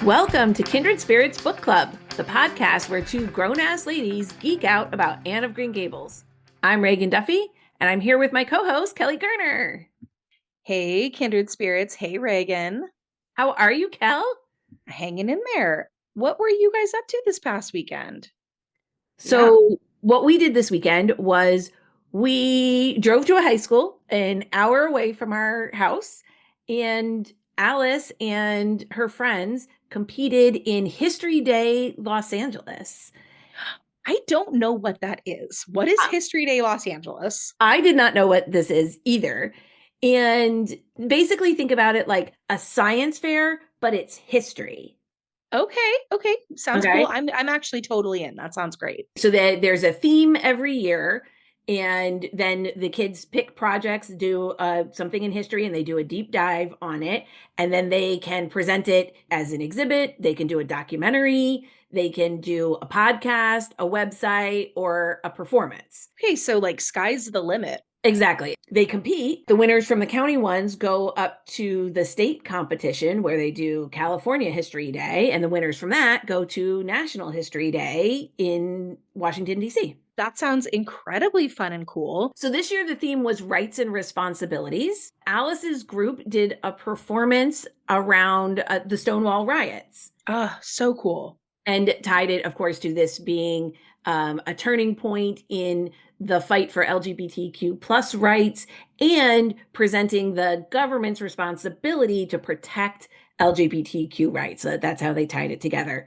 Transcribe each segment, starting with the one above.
Welcome to Kindred Spirits Book Club, the podcast where two grown-ass ladies geek out about Anne of Green Gables. I'm Reagan Duffy, and I'm here with my co-host, Kelly Garner. Hey, Kindred Spirits. Hey, Reagan. How are you, Kel? Hanging in there. What were you guys up to this past weekend? So what we did this weekend was we drove to a high school an hour away from our house, and Alice and her friends competed in History Day Los Angeles. I don't know what that is. What is History Day Los Angeles? I did not know what this is either. And basically think about it like a science fair, but it's history. Okay. Sounds Okay. cool. I'm actually totally in. That sounds great. So that there's a theme every year, and then the kids pick projects, do something in history, and they do a deep dive on it, and then they can present it as an exhibit. They can do a documentary, they can do a podcast, a website, or a performance. Okay, so like sky's the limit. Exactly. They compete. The winners from the county ones go up to the state competition where they do California History Day, and the winners from that go to National History Day in Washington, D.C. That sounds incredibly fun and cool. So this year the theme was rights and responsibilities. Alice's group did a performance around the Stonewall riots. So cool. And tied it, of course, to this being a turning point in the fight for LGBTQ plus rights and presenting the government's responsibility to protect LGBTQ rights. So that's how they tied it together.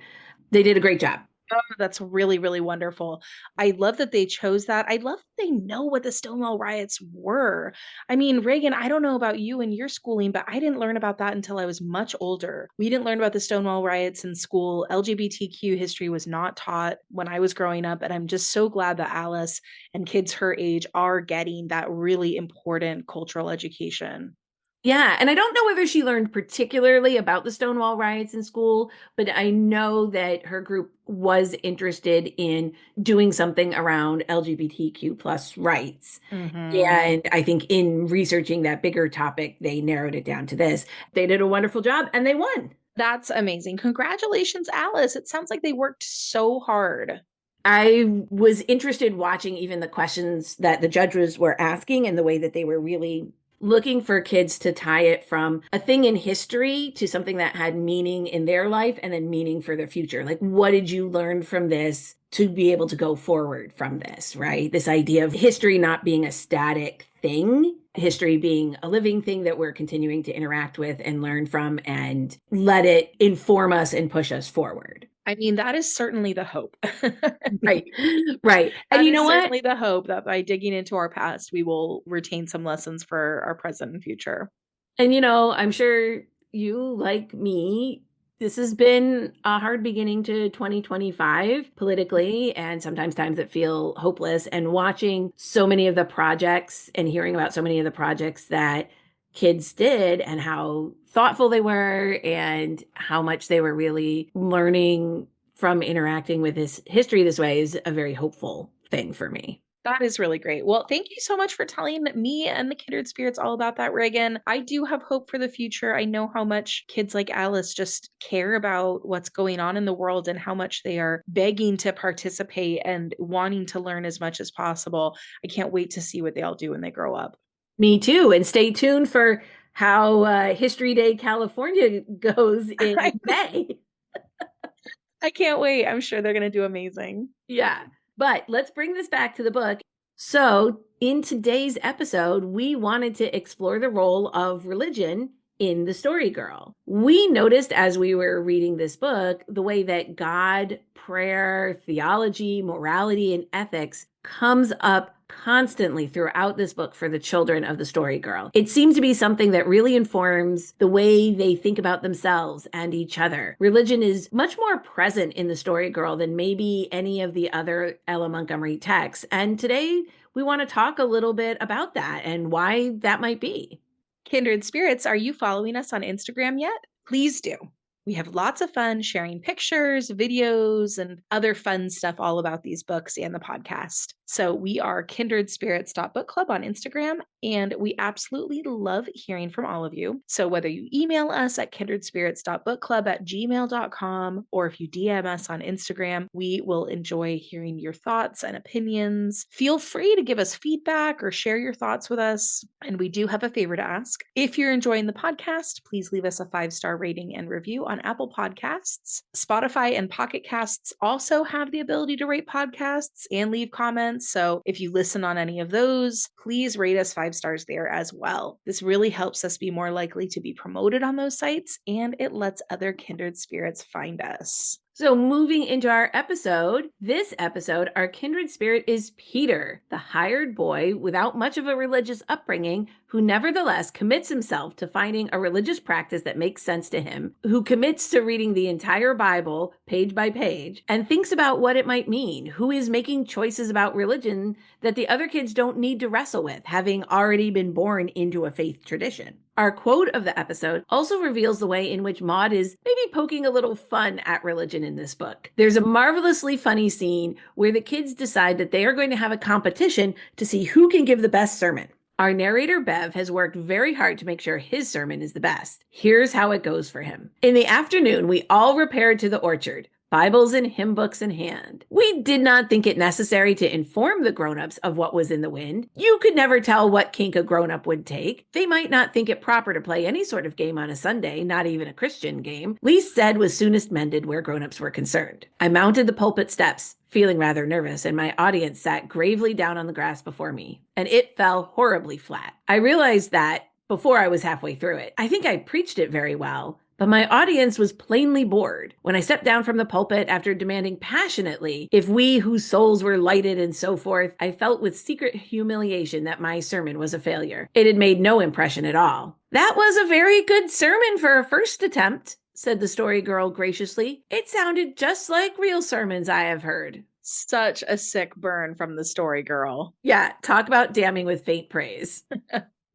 They did a great job. Oh, that's really, really wonderful. I love that they chose that. I love that they know what the Stonewall riots were. I mean, Reagan, I don't know about you and your schooling, but I didn't learn about that until I was much older. We didn't learn about the Stonewall riots in school. LGBTQ history was not taught when I was growing up. And I'm just so glad that Alice and kids her age are getting that really important cultural education. Yeah, and I don't know whether she learned particularly about the Stonewall riots in school, but I know that her group was interested in doing something around LGBTQ plus rights. And I think in researching that bigger topic, they narrowed it down to this. They did a wonderful job and they won. That's amazing. Congratulations, Alice. It sounds like they worked so hard. I was interested watching even the questions that the judges were asking and the way that they were really looking for kids to tie it from a thing in history to something that had meaning in their life and then meaning for the future. Like, what did you learn from this to be able to go forward from this, right? This idea of history not being a static thing, history being a living thing that we're continuing to interact with and learn from and let it inform us and push us forward. I mean, that is certainly the hope. Right. Right. And That you is know what? certainly the hope that by digging into our past, we will retain some lessons for our present and future. And I'm sure you, like me, this has been a hard beginning to 2025 politically, and sometimes times that feel hopeless. And watching so many of the projects and hearing about so many of the projects that kids did and how thoughtful they were and how much they were really learning from interacting with this history this way is a very hopeful thing for me. That is really great. Well, thank you so much for telling me and the Kindred Spirits all about that, Reagan. I do have hope for the future. I know how much kids like Alice just care about what's going on in the world and how much they are begging to participate and wanting to learn as much as possible. I can't wait to see what they all do when they grow up. Me too. And stay tuned for how History Day California goes in May. I can't wait. I'm sure they're going to do amazing. Yeah. But let's bring this back to the book. So, in today's episode, we wanted to explore the role of religion in The Story Girl. We noticed as we were reading this book the way that God, prayer, theology, morality, and ethics comes up constantly throughout this book for the children of the Story Girl. It seems to be something that really informs the way they think about themselves and each other. Religion is much more present in the Story Girl than maybe any of the other Ella Montgomery texts. And today we want to talk a little bit about that and why that might be. Kindred Spirits, are you following us on Instagram yet? Please do. We have lots of fun sharing pictures, videos, and other fun stuff all about these books and the podcast. So we are kindredspirits.bookclub on Instagram, and we absolutely love hearing from all of you. So whether you email us at kindredspirits.bookclub@gmail.com, or if you DM us on Instagram, we will enjoy hearing your thoughts and opinions. Feel free to give us feedback or share your thoughts with us. And we do have a favor to ask. If you're enjoying the podcast, please leave us a 5-star rating and review on Apple Podcasts. Spotify and Pocket Casts also have the ability to rate podcasts and leave comments. So if you listen on any of those, please rate us 5 stars there as well. This really helps us be more likely to be promoted on those sites, and it lets other kindred spirits find us. So, moving into our episode, this episode, our kindred spirit is Peter, the hired boy without much of a religious upbringing, who nevertheless commits himself to finding a religious practice that makes sense to him, who commits to reading the entire Bible page by page, and thinks about what it might mean, who is making choices about religion that the other kids don't need to wrestle with, having already been born into a faith tradition. Our quote of the episode also reveals the way in which Maud is maybe poking a little fun at religion in this book. There's a marvelously funny scene where the kids decide that they are going to have a competition to see who can give the best sermon. Our narrator, Bev, has worked very hard to make sure his sermon is the best. Here's how it goes for him. In the afternoon, we all repaired to the orchard, Bibles and hymn books in hand. We did not think it necessary to inform the grown-ups of what was in the wind. You could never tell what kink a grown-up would take. They might not think it proper to play any sort of game on a Sunday, not even a Christian game. Least said was soonest mended where grown-ups were concerned. I mounted the pulpit steps, feeling rather nervous, and my audience sat gravely down on the grass before me, and it fell horribly flat. I realized that before I was halfway through it. I think I preached it very well, but my audience was plainly bored. When I stepped down from the pulpit after demanding passionately if we whose souls were lighted and so forth, I felt with secret humiliation that my sermon was a failure. It had made no impression at all. "That was a very good sermon for a first attempt," said the story girl graciously. "It sounded just like real sermons I have heard." Such a sick burn from the story girl. Yeah, talk about damning with faint praise.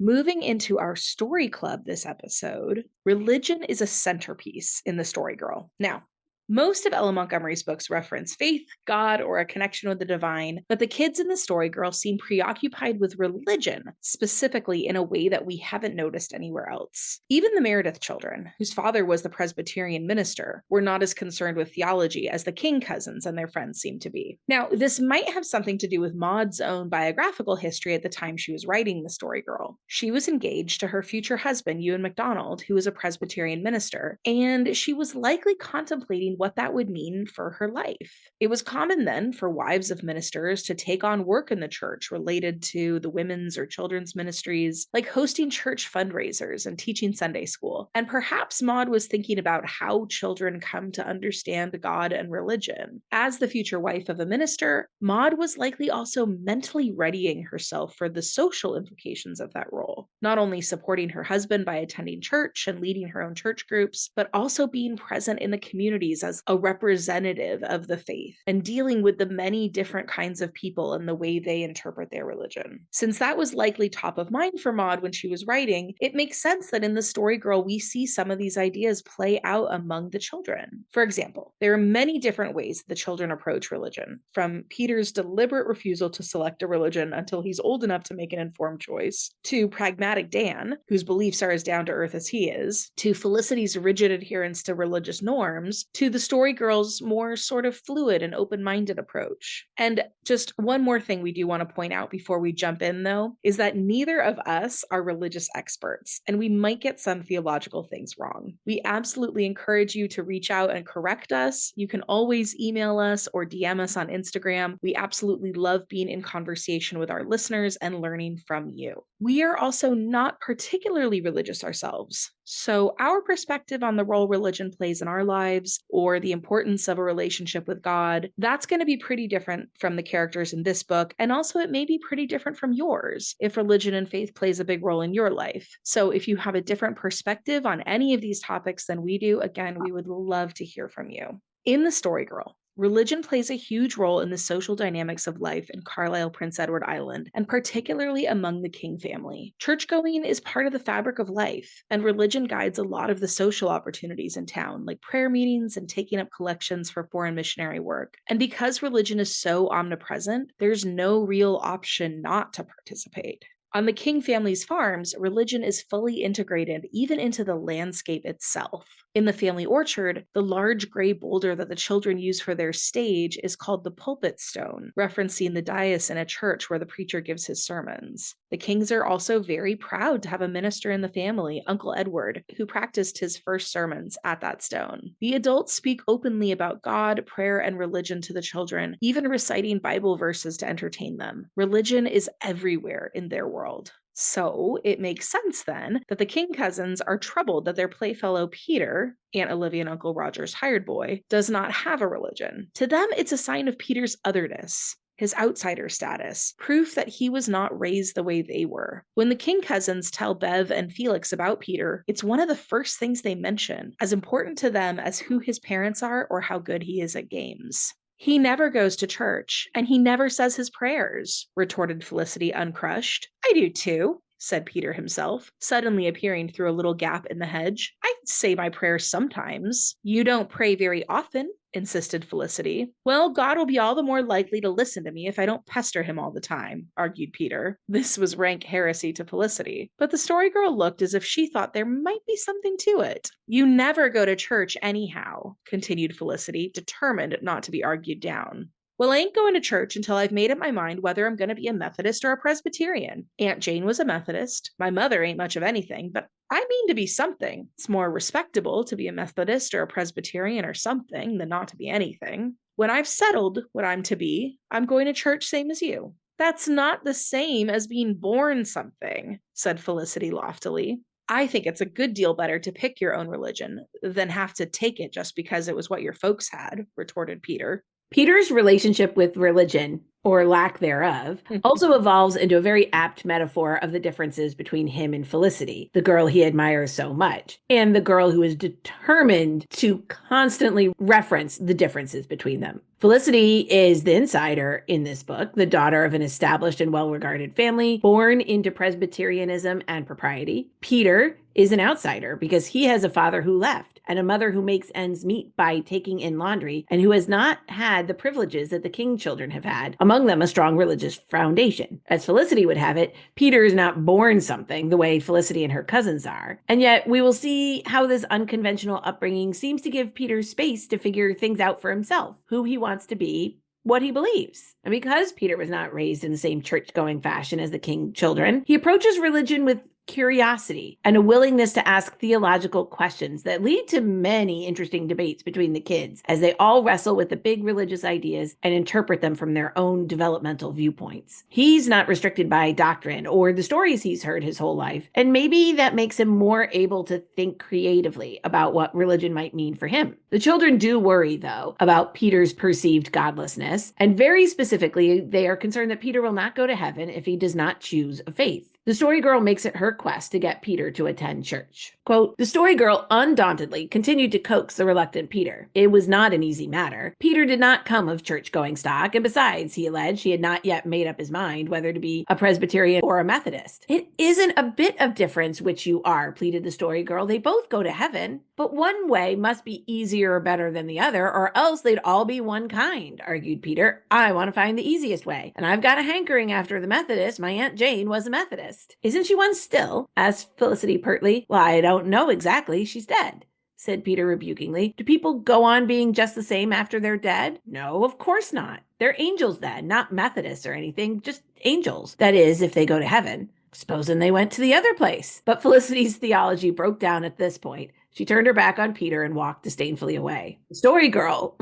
Moving into our story club this episode, religion is a centerpiece in The Story Girl. Now, most of Ella Montgomery's books reference faith, God, or a connection with the divine, but the kids in The Story Girl seem preoccupied with religion, specifically in a way that we haven't noticed anywhere else. Even the Meredith children, whose father was the Presbyterian minister, were not as concerned with theology as the King cousins and their friends seemed to be. Now, this might have something to do with Maud's own biographical history at the time she was writing The Story Girl. She was engaged to her future husband, Ewan MacDonald, who was a Presbyterian minister, and she was likely contemplating what that would mean for her life. It was common then for wives of ministers to take on work in the church related to the women's or children's ministries, like hosting church fundraisers and teaching Sunday school. And perhaps Maud was thinking about how children come to understand God and religion. As the future wife of a minister, Maud was likely also mentally readying herself for the social implications of that role, not only supporting her husband by attending church and leading her own church groups, but also being present in the communities as a representative of the faith and dealing with the many different kinds of people and the way they interpret their religion. Since that was likely top of mind for Maud when she was writing, it makes sense that in The Story Girl we see some of these ideas play out among the children. For example, there are many different ways the children approach religion, from Peter's deliberate refusal to select a religion until he's old enough to make an informed choice, to pragmatic Dan, whose beliefs are as down to earth as he is, to Felicity's rigid adherence to religious norms, to the story girl's more sort of fluid and open-minded approach. And just one more thing we do want to point out before we jump in, though, is that neither of us are religious experts, and we might get some theological things wrong. We absolutely encourage you to reach out and correct us. You can always email us or DM us on Instagram. We absolutely love being in conversation with our listeners and learning from you. We are also not particularly religious ourselves, so our perspective on the role religion plays in our lives or the importance of a relationship with God, that's going to be pretty different from the characters in this book, and also it may be pretty different from yours if religion and faith plays a big role in your life. So if you have a different perspective on any of these topics than we do, again, we would love to hear from you. In The Story Girl, Religion plays a huge role in the social dynamics of life in Carlisle, Prince Edward Island, and particularly among the King family. Churchgoing is part of the fabric of life, and religion guides a lot of the social opportunities in town, like prayer meetings and taking up collections for foreign missionary work. And because religion is so omnipresent, there's no real option not to participate. On the King family's farms, religion is fully integrated even into the landscape itself. In the family orchard, the large gray boulder that the children use for their stage is called the pulpit stone, referencing the dais in a church where the preacher gives his sermons. The Kings are also very proud to have a minister in the family, Uncle Edward, who practiced his first sermons at that stone. The adults speak openly about God, prayer, and religion to the children, even reciting Bible verses to entertain them. Religion is everywhere in their world. So it makes sense then that the King cousins are troubled that their playfellow Peter, Aunt Olivia and Uncle Roger's hired boy, does not have a religion. To them, it's a sign of Peter's otherness, his outsider status, proof that he was not raised the way they were. When the King cousins tell Bev and Felix about Peter, it's one of the first things they mention, as important to them as who his parents are or how good he is at games. He never goes to church, and he never says his prayers, retorted Felicity, uncrushed. I do too, said Peter himself, suddenly appearing through a little gap in the hedge. I say my prayers sometimes. You don't pray very often, insisted Felicity. Well, God will be all the more likely to listen to me if I don't pester him all the time, argued Peter. This was rank heresy to Felicity, but the Story Girl looked as if she thought there might be something to it. You never go to church anyhow, continued Felicity, determined not to be argued down. Well, I ain't going to church until I've made up my mind whether I'm going to be a Methodist or a Presbyterian. Aunt Jane was a Methodist. My mother ain't much of anything, but I mean to be something. It's more respectable to be a Methodist or a Presbyterian or something than not to be anything. When I've settled what I'm to be, I'm going to church same as you. That's not the same as being born something, said Felicity loftily. I think it's a good deal better to pick your own religion than have to take it just because it was what your folks had, retorted Peter. Peter's relationship with religion, or lack thereof, also evolves into a very apt metaphor of the differences between him and Felicity, the girl he admires so much, and the girl who is determined to constantly reference the differences between them. Felicity is the insider in this book, the daughter of an established and well-regarded family, born into Presbyterianism and propriety. Peter is an outsider because he has a father who left and a mother who makes ends meet by taking in laundry and who has not had the privileges that the King children have had, among them a strong religious foundation. As Felicity would have it, Peter is not born something the way Felicity and her cousins are. And yet we will see how this unconventional upbringing seems to give Peter space to figure things out for himself, who he wants to be, what he believes. And because Peter was not raised in the same church-going fashion as the King children, he approaches religion with curiosity and a willingness to ask theological questions that lead to many interesting debates between the kids as they all wrestle with the big religious ideas and interpret them from their own developmental viewpoints. He's not restricted by doctrine or the stories he's heard his whole life, and maybe that makes him more able to think creatively about what religion might mean for him. The children do worry, though, about Peter's perceived godlessness, and very specifically, they are concerned that Peter will not go to heaven if he does not choose a faith. The Story Girl makes it her quest to get Peter to attend church. Quote, the Story Girl undauntedly continued to coax the reluctant Peter. It was not an easy matter. Peter did not come of church-going stock, and besides, he alleged, he had not yet made up his mind whether to be a Presbyterian or a Methodist. It isn't a bit of difference which you are, pleaded the Story Girl. They both go to heaven, but one way must be easier or better than the other, or else they'd all be one kind, argued Peter. I want to find the easiest way, and I've got a hankering after the Methodist. My Aunt Jane was a Methodist. Isn't she one still? Asked Felicity pertly. Well, I don't know exactly. She's dead, said Peter rebukingly. Do people go on being just the same after they're dead? No, of course not. They're angels then, not Methodists or anything, just angels. That is, if they go to heaven. Supposing they went to the other place. But Felicity's theology broke down at this point. She turned her back on Peter and walked disdainfully away. Story Girl.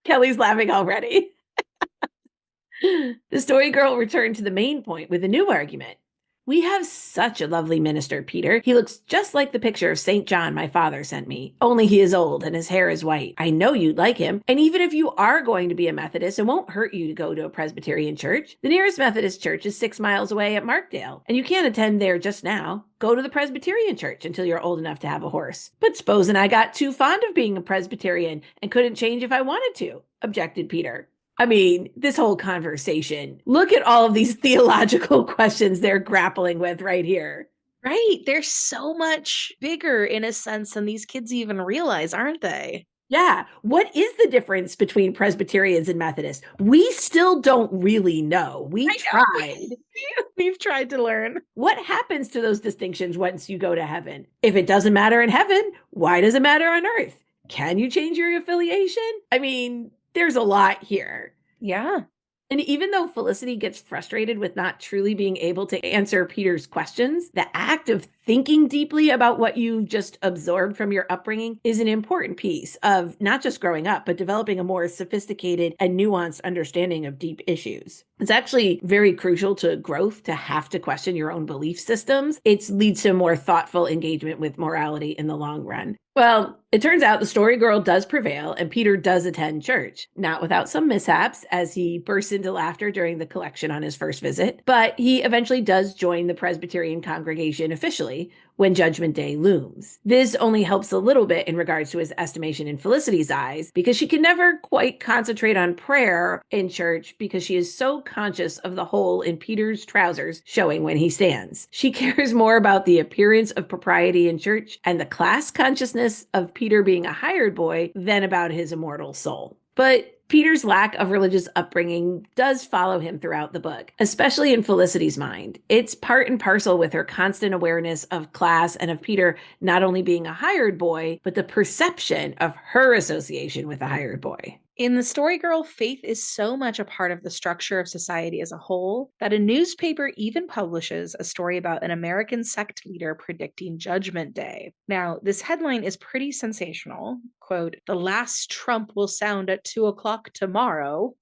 Kelly's laughing already. The Story Girl returned to the main point with a new argument. We have such a lovely minister, Peter. He looks just like the picture of St. John my father sent me, only he is old and his hair is white. I know you'd like him. And even if you are going to be a Methodist, it won't hurt you to go to a Presbyterian church. The nearest Methodist church is 6 miles away at Markdale, and you can't attend there just now. Go to the Presbyterian church until you're old enough to have a horse. But supposing I got too fond of being a Presbyterian and couldn't change if I wanted to, objected Peter. I mean, this whole conversation, look at all of these theological questions they're grappling with right here. Right. They're so much bigger in a sense than these kids even realize, aren't they? Yeah. What is the difference between Presbyterians and Methodists? We still don't really know. We I know. tried. We've tried to learn. What happens to those distinctions once you go to heaven? If it doesn't matter in heaven, why does it matter on earth? Can you change your affiliation? I mean, there's a lot here. Yeah. And even though Felicity gets frustrated with not truly being able to answer Peter's questions, the act of thinking deeply about what you've just absorbed from your upbringing is an important piece of not just growing up, but developing a more sophisticated and nuanced understanding of deep issues. It's actually very crucial to growth to have to question your own belief systems. It leads to more thoughtful engagement with morality in the long run. Well, it turns out the story girl does prevail, and Peter does attend church, not without some mishaps as he bursts into laughter during the collection on his first visit, but he eventually does join the Presbyterian congregation officially when Judgment Day looms. This only helps a little bit in regards to his estimation in Felicity's eyes, because she can never quite concentrate on prayer in church because she is so conscious of the hole in Peter's trousers showing when he stands. She cares more about the appearance of propriety in church and the class consciousness of Peter being a hired boy than about his immortal soul. But Peter's lack of religious upbringing does follow him throughout the book, especially in Felicity's mind. It's part and parcel with her constant awareness of class and of Peter not only being a hired boy, but the perception of her association with a hired boy. In the story girl, faith is so much a part of the structure of society as a whole that a newspaper even publishes a story about an American sect leader predicting Judgment Day. Now, this headline is pretty sensational. Quote, "The last trump will sound at 2 o'clock tomorrow."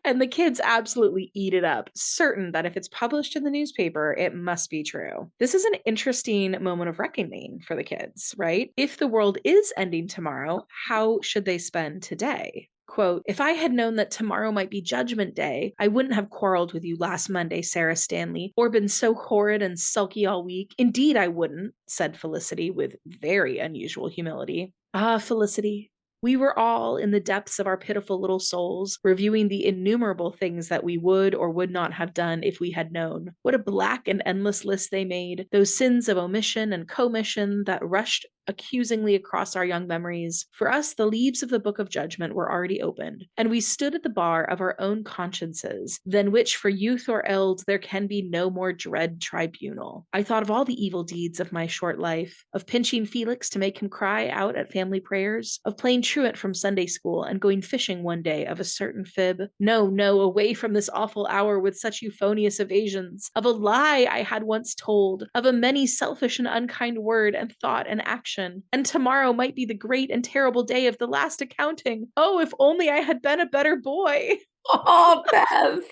And the kids absolutely eat it up, certain that if it's published in the newspaper, it must be true. This is an interesting moment of reckoning for the kids, right? If the world is ending tomorrow, how should they spend today? Quote, "If I had known that tomorrow might be Judgment Day, I wouldn't have quarreled with you last Monday, Sarah Stanley, or been so horrid and sulky all week. Indeed, I wouldn't," said Felicity with very unusual humility. Ah, Felicity, we were all in the depths of our pitiful little souls, reviewing the innumerable things that we would or would not have done if we had known. What a black and endless list they made, those sins of omission and commission that rushed accusingly across our young memories. For us, the leaves of the book of judgment were already opened, and we stood at the bar of our own consciences, than which for youth or eld there can be no more dread tribunal. I thought of all the evil deeds of my short life, of pinching Felix to make him cry out at family prayers, of playing truant from Sunday school and going fishing one day of a certain fib. No, no, away from this awful hour with such euphonious evasions, of a lie I had once told, of a many selfish and unkind word and thought and action. And tomorrow might be the great and terrible day of the last accounting. Oh, if only I had been a better boy. Oh, Bev.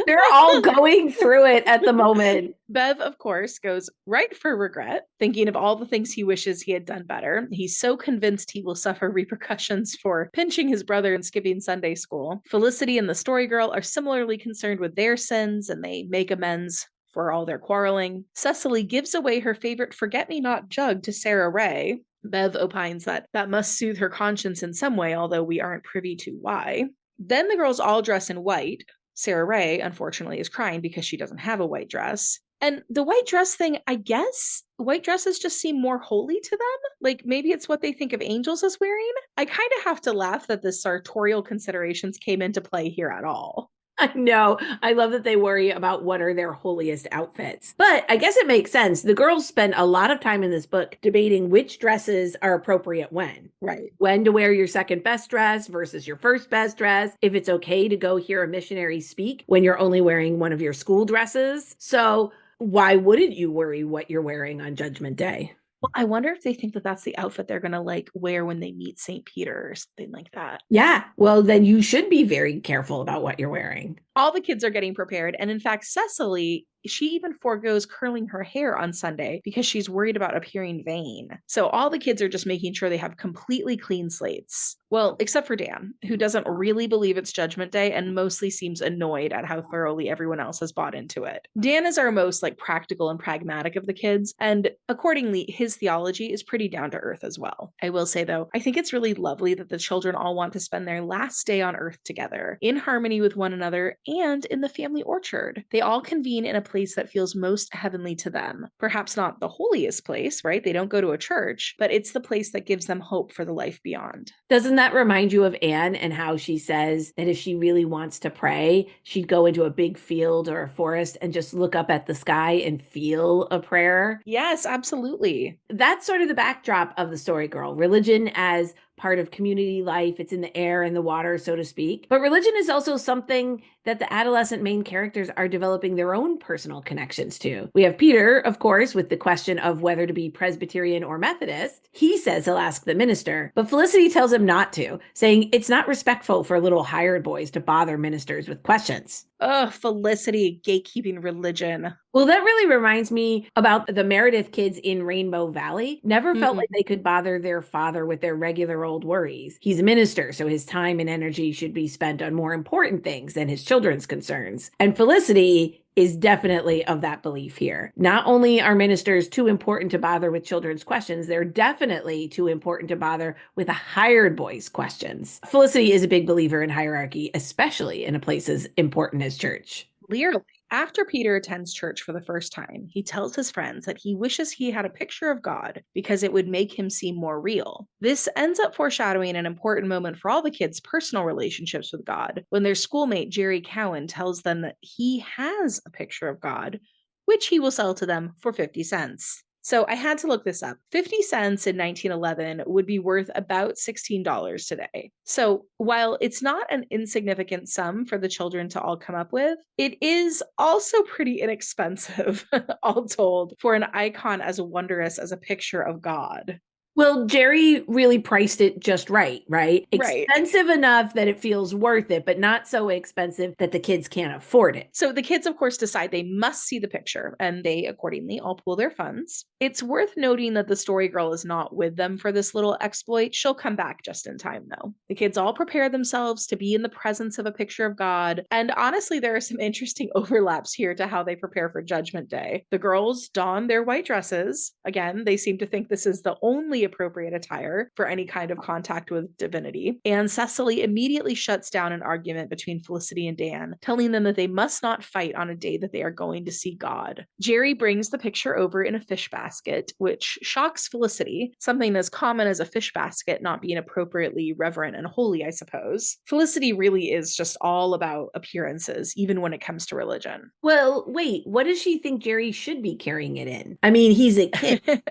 They're all going through it at the moment. Bev, of course, goes right for regret, thinking of all the things he wishes he had done better. He's so convinced he will suffer repercussions for pinching his brother and skipping Sunday school. Felicity and the story girl are similarly concerned with their sins, and they make amends for all their quarreling. Cecily gives away her favorite forget-me-not jug to Sarah Ray. Bev opines that that must soothe her conscience in some way, although we aren't privy to why. Then the girls all dress in white. Sarah Ray, unfortunately, is crying because she doesn't have a white dress. And the white dress thing, I guess white dresses just seem more holy to them. Like maybe it's what they think of angels as wearing. I kind of have to laugh that the sartorial considerations came into play here at all. I know. I love that they worry about what are their holiest outfits. But I guess it makes sense. The girls spend a lot of time in this book debating which dresses are appropriate when. Right. When to wear your second best dress versus your first best dress. If it's okay to go hear a missionary speak when you're only wearing one of your school dresses. So why wouldn't you worry what you're wearing on Judgment Day? Well, I wonder if they think that that's the outfit they're going to like wear when they meet St. Peter or something like that. Yeah. Well, then you should be very careful about what you're wearing. All the kids are getting prepared. And in fact, Cecily, she even forgoes curling her hair on Sunday because she's worried about appearing vain. So all the kids are just making sure they have completely clean slates. Well, except for Dan, who doesn't really believe it's Judgment Day and mostly seems annoyed at how thoroughly everyone else has bought into it. Dan is our most practical and pragmatic of the kids, and accordingly, his theology is pretty down to earth as well. I will say though, I think it's really lovely that the children all want to spend their last day on earth together, in harmony with one another and in the family orchard. They all convene in a place that feels most heavenly to them. Perhaps not the holiest place, right? They don't go to a church, but it's the place that gives them hope for the life beyond. Doesn't that remind you of Anne and how she says that if she really wants to pray, she'd go into a big field or a forest and just look up at the sky and feel a prayer? Yes, absolutely. That's sort of the backdrop of the story girl. Religion as part of community life. It's in the air and the water, so to speak. But religion is also something that the adolescent main characters are developing their own personal connections to. We have Peter, of course, with the question of whether to be Presbyterian or Methodist. He says he'll ask the minister, but Felicity tells him not to, saying it's not respectful for little hired boys to bother ministers with questions. Ugh, Felicity, gatekeeping religion. Well, that really reminds me about the Meredith kids in Rainbow Valley. Never felt like they could bother their father with their regular old worries. He's a minister, so his time and energy should be spent on more important things than his children's concerns. And Felicity is definitely of that belief here. Not only are ministers too important to bother with children's questions, they're definitely too important to bother with a hired boy's questions. Felicity is a big believer in hierarchy, especially in a place as important as church. Clearly. After Peter attends church for the first time, he tells his friends that he wishes he had a picture of God because it would make him seem more real. This ends up foreshadowing an important moment for all the kids' personal relationships with God when their schoolmate Jerry Cowan tells them that he has a picture of God, which he will sell to them for 50 cents. So I had to look this up. 50 cents in 1911 would be worth about $16 today. So while it's not an insignificant sum for the children to all come up with, it is also pretty inexpensive, all told, for an icon as wondrous as a picture of God. Well, Jerry really priced it just right? Right. Expensive enough that it feels worth it, but not so expensive that the kids can't afford it. So the kids, of course, decide they must see the picture, and they accordingly all pool their funds. It's worth noting that the story girl is not with them for this little exploit. She'll come back just in time, though. The kids all prepare themselves to be in the presence of a picture of God, and honestly, there are some interesting overlaps here to how they prepare for Judgment Day. The girls don their white dresses. Again, they seem to think this is the only appropriate attire for any kind of contact with divinity. And Cecily immediately shuts down an argument between Felicity and Dan, telling them that they must not fight on a day that they are going to see God. Jerry brings the picture over in a fish basket, which shocks Felicity, something as common as a fish basket not being appropriately reverent and holy, I suppose. Felicity really is just all about appearances, even when it comes to religion. Well, wait, what does she think Jerry should be carrying it in? I mean, he's a kid,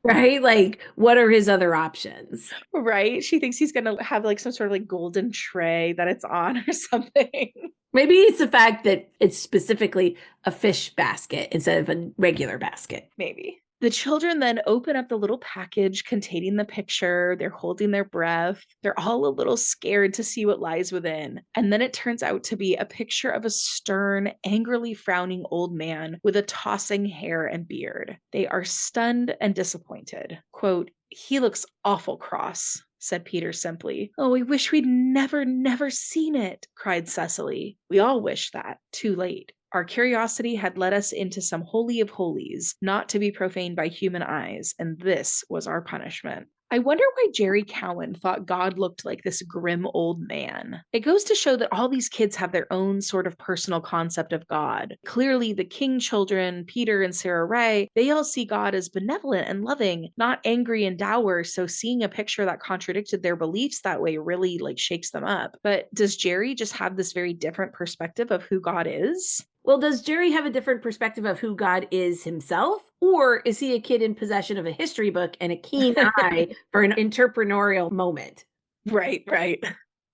right? What are his other options? Right? She thinks he's going to have some sort of golden tray that it's on or something. Maybe it's the fact that it's specifically a fish basket instead of a regular basket. Maybe. The children then open up the little package containing the picture. They're holding their breath. They're all a little scared to see what lies within. And then it turns out to be a picture of a stern, angrily frowning old man with a tossing hair and beard. They are stunned and disappointed. Quote, "He looks awful cross," said Peter simply. "Oh, we wish we'd never seen it," cried Cecily. We all wish that. Too late. Our curiosity had led us into some holy of holies, not to be profaned by human eyes, and this was our punishment. I wonder why Jerry Cowan thought God looked like this grim old man. It goes to show that all these kids have their own sort of personal concept of God. Clearly, the King children, Peter and Sarah Ray, they all see God as benevolent and loving, not angry and dour, so seeing a picture that contradicted their beliefs that way really shakes them up. But does Jerry just have this very different perspective of who God is? Well, does Jerry have a different perspective of who God is himself? Or is he a kid in possession of a history book and a keen eye for an entrepreneurial moment? Right.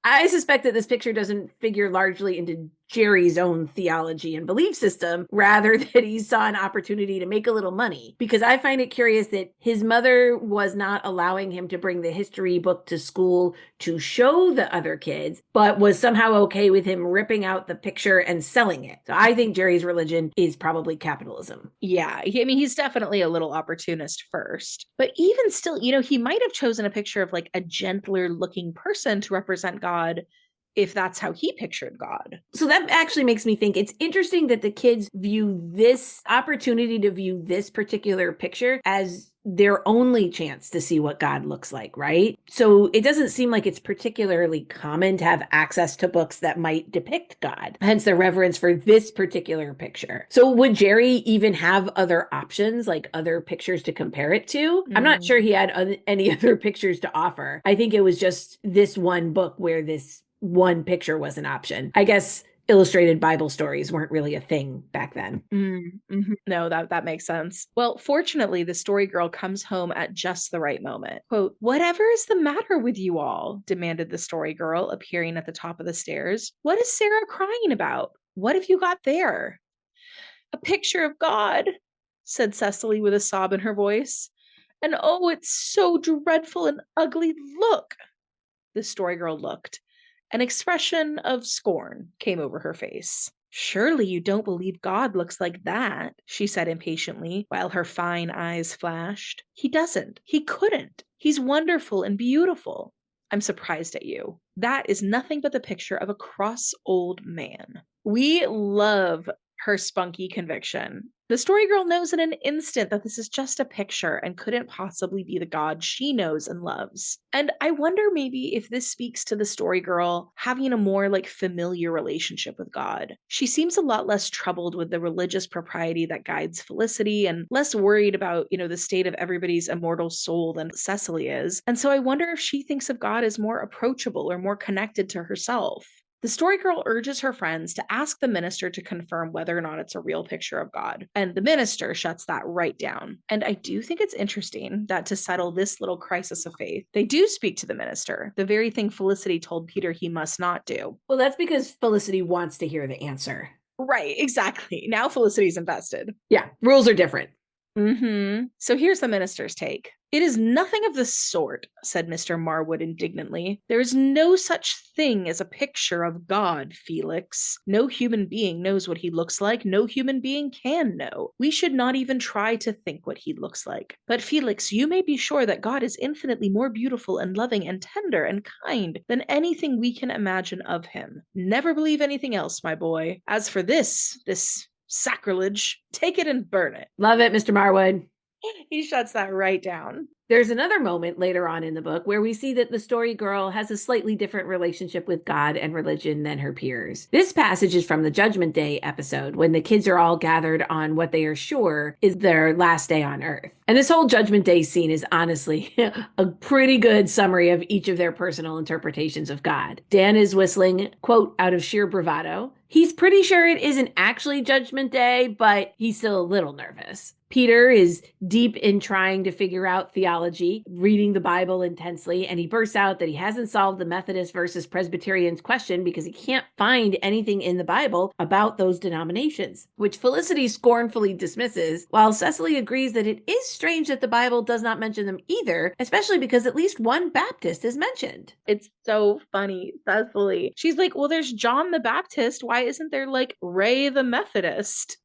I suspect that this picture doesn't figure largely into Jerry's own theology and belief system, rather that he saw an opportunity to make a little money. Because I find it curious that his mother was not allowing him to bring the history book to school to show the other kids, but was somehow okay with him ripping out the picture and selling it. So I think Jerry's religion is probably capitalism. Yeah, I mean, he's definitely a little opportunist first. But even still, you know, he might have chosen a picture of like a gentler looking person to represent God if that's how he pictured God. So that actually makes me think it's interesting that the kids view this opportunity to view this particular picture as their only chance to see what God looks like, right? So it doesn't seem like it's particularly common to have access to books that might depict God, hence the reverence for this particular picture. So would Jerry even have other options, like other pictures to compare it to? I'm not sure he had any other pictures to offer. I think it was just this one book where this one picture was an option. I guess illustrated Bible stories weren't really a thing back then. No, that makes sense. Well, fortunately, the story girl comes home at just the right moment. Quote, "Whatever is the matter with you all?" demanded the story girl, appearing at the top of the stairs. "What is Sarah crying about? What have you got there?" "A picture of God," said Cecily with a sob in her voice. "And oh, it's so dreadful and ugly. Look." The story girl looked. An expression of scorn came over her face. "Surely you don't believe God looks like that," she said impatiently, while her fine eyes flashed. "He doesn't. He couldn't. He's wonderful and beautiful." "I'm surprised at you. That is nothing but the picture of a cross old man." We love her spunky conviction. The story girl knows in an instant that this is just a picture and couldn't possibly be the God she knows and loves. And I wonder maybe if this speaks to the story girl having a more like familiar relationship with God. She seems a lot less troubled with the religious propriety that guides Felicity and less worried about, the state of everybody's immortal soul than Cecily is. And so I wonder if she thinks of God as more approachable or more connected to herself. The story girl urges her friends to ask the minister to confirm whether or not it's a real picture of God, and the minister shuts that right down. And I do think it's interesting that to settle this little crisis of faith, they do speak to the minister, the very thing Felicity told Peter he must not do. Well, that's because Felicity wants to hear the answer. Right, exactly. Now Felicity's invested. Yeah, rules are different. So here's the minister's take. "It is nothing of the sort," said Mr. Marwood indignantly. "There is no such thing as a picture of God, Felix. No human being knows what he looks like. No human being can know. We should not even try to think what he looks like. But Felix, you may be sure that God is infinitely more beautiful and loving and tender and kind than anything we can imagine of him. Never believe anything else, my boy. As for this sacrilege, take it and burn it." Love it, Mr. Marwood. He shuts that right down. There's another moment later on in the book where we see that the story girl has a slightly different relationship with God and religion than her peers. This passage is from the Judgment Day episode when the kids are all gathered on what they are sure is their last day on Earth. And this whole Judgment Day scene is honestly a pretty good summary of each of their personal interpretations of God. Dan is whistling, quote, out of sheer bravado. He's pretty sure it isn't actually Judgment Day, but he's still a little nervous. Peter is deep in trying to figure out theology, reading the Bible intensely, and he bursts out that he hasn't solved the Methodist versus Presbyterians question because he can't find anything in the Bible about those denominations, which Felicity scornfully dismisses, while Cecily agrees that it is strange that the Bible does not mention them either, especially because at least one Baptist is mentioned. It's so funny, Cecily. She's like, well, there's John the Baptist. Why isn't there like Ray the Methodist?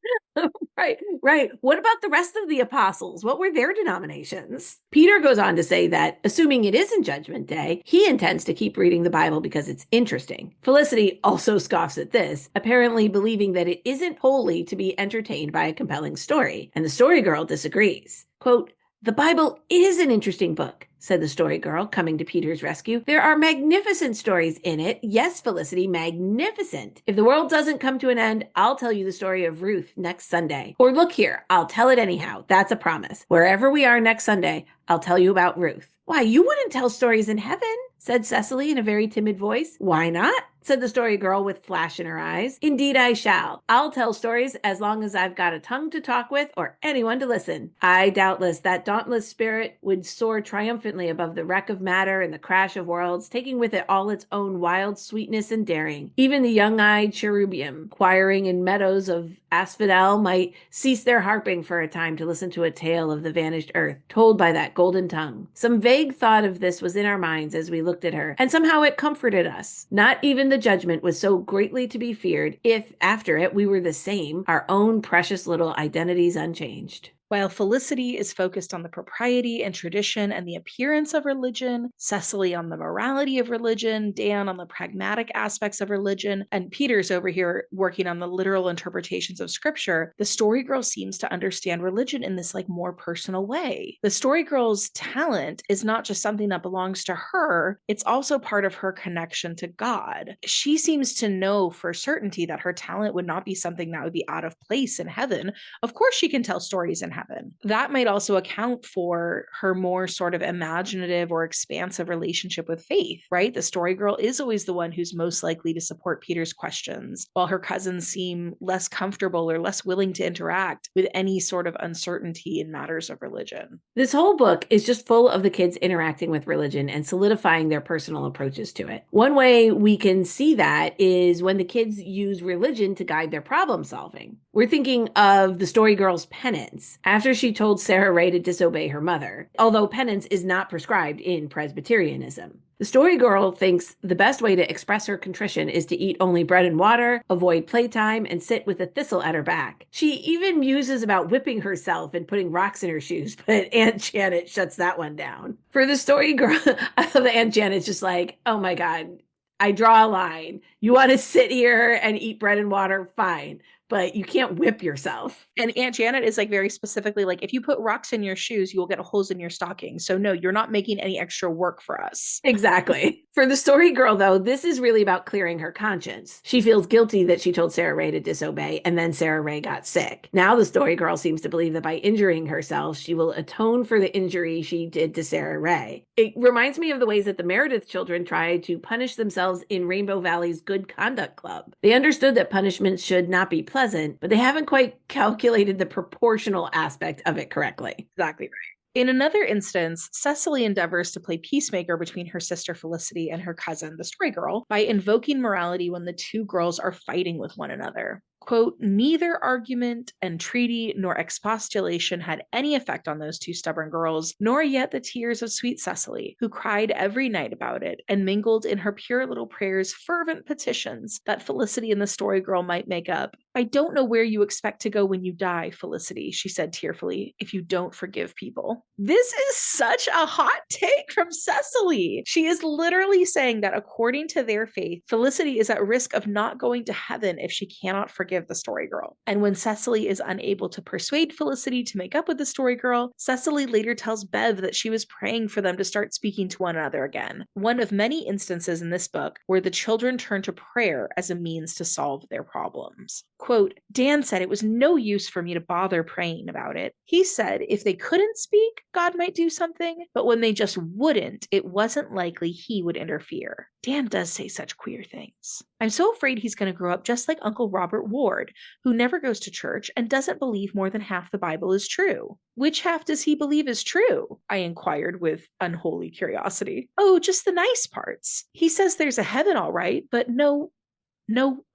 Right. What about the rest of the apostles? What were their denominations? Peter goes on to say that, assuming it isn't Judgment Day, he intends to keep reading the Bible because it's interesting. Felicity also scoffs at this, apparently believing that it isn't wholly to be entertained by a compelling story, and the story girl disagrees. Quote, "The Bible is an interesting book," said the story girl, coming to Peter's rescue. "There are magnificent stories in it. Yes, Felicity, magnificent. If the world doesn't come to an end, I'll tell you the story of Ruth next Sunday. Or look here, I'll tell it anyhow. That's a promise. Wherever we are next Sunday, I'll tell you about Ruth." "Why, you wouldn't tell stories in heaven," said Cecily in a very timid voice. "Why not?" said the story girl with flash in her eyes. Indeed, I shall. I'll tell stories as long as I've got a tongue to talk with or anyone to listen. Doubtless, that dauntless spirit would soar triumphantly above the wreck of matter and the crash of worlds, taking with it all its own wild sweetness and daring. Even the young-eyed cherubim, choiring in meadows of asphodel, might cease their harping for a time to listen to a tale of the vanished earth, told by that golden tongue. Some vague thought of this was in our minds as we looked at her, and somehow it comforted us. Not even the judgment was so greatly to be feared if, after it, we were the same, our own precious little identities unchanged. While Felicity is focused on the propriety and tradition and the appearance of religion, Cecily on the morality of religion, Dan on the pragmatic aspects of religion, and Peter's over here working on the literal interpretations of scripture, the story girl seems to understand religion in this more personal way. The story girl's talent is not just something that belongs to her, it's also part of her connection to God. She seems to know for certainty that her talent would not be something that would be out of place in heaven. Of course, she can tell stories in heaven. That might also account for her more sort of imaginative or expansive relationship with faith, right? The story girl is always the one who's most likely to support Peter's questions, while her cousins seem less comfortable or less willing to interact with any sort of uncertainty in matters of religion. This whole book is just full of the kids interacting with religion and solidifying their personal approaches to it. One way we can see that is when the kids use religion to guide their problem solving. We're thinking of the story girl's penance after she told Sarah Ray to disobey her mother, although penance is not prescribed in Presbyterianism. The story girl thinks the best way to express her contrition is to eat only bread and water, avoid playtime, and sit with a thistle at her back. She even muses about whipping herself and putting rocks in her shoes, but Aunt Janet shuts that one down. For the story girl, I love that Aunt Janet's just like, oh my God, I draw a line. You want to sit here and eat bread and water? Fine. But you can't whip yourself. And Aunt Janet is very specifically if you put rocks in your shoes, you will get holes in your stockings. So no, you're not making any extra work for us. Exactly. For the story girl, though, this is really about clearing her conscience. She feels guilty that she told Sarah Ray to disobey, and then Sarah Ray got sick. Now the story girl seems to believe that by injuring herself, she will atone for the injury she did to Sarah Ray. It reminds me of the ways that the Meredith children tried to punish themselves in Rainbow Valley's Good Conduct Club. They understood that punishment should not be pleasant, but they haven't quite calculated the proportional aspect of it correctly. Exactly right. In another instance, Cecily endeavors to play peacemaker between her sister Felicity and her cousin, the story girl, by invoking morality when the two girls are fighting with one another. Quote, neither argument, entreaty, nor expostulation had any effect on those two stubborn girls, nor yet the tears of sweet Cecily, who cried every night about it, and mingled in her pure little prayers fervent petitions that Felicity and the story girl might make up. I don't know where you expect to go when you die, Felicity, she said tearfully, if you don't forgive people. This is such a hot take from Cecily. She is literally saying that according to their faith, Felicity is at risk of not going to heaven if she cannot forgive the story girl. And when Cecily is unable to persuade Felicity to make up with the story girl, Cecily later tells Bev that she was praying for them to start speaking to one another again. One of many instances in this book where the children turn to prayer as a means to solve their problems. Quote, Dan said it was no use for me to bother praying about it. He said if they couldn't speak, God might do something, but when they just wouldn't, it wasn't likely he would interfere. Dan does say such queer things. I'm so afraid he's going to grow up just like Uncle Robert Ward, who never goes to church and doesn't believe more than half the Bible is true. Which half does he believe is true? I inquired with unholy curiosity. Oh, just the nice parts. He says there's a heaven, all right, but no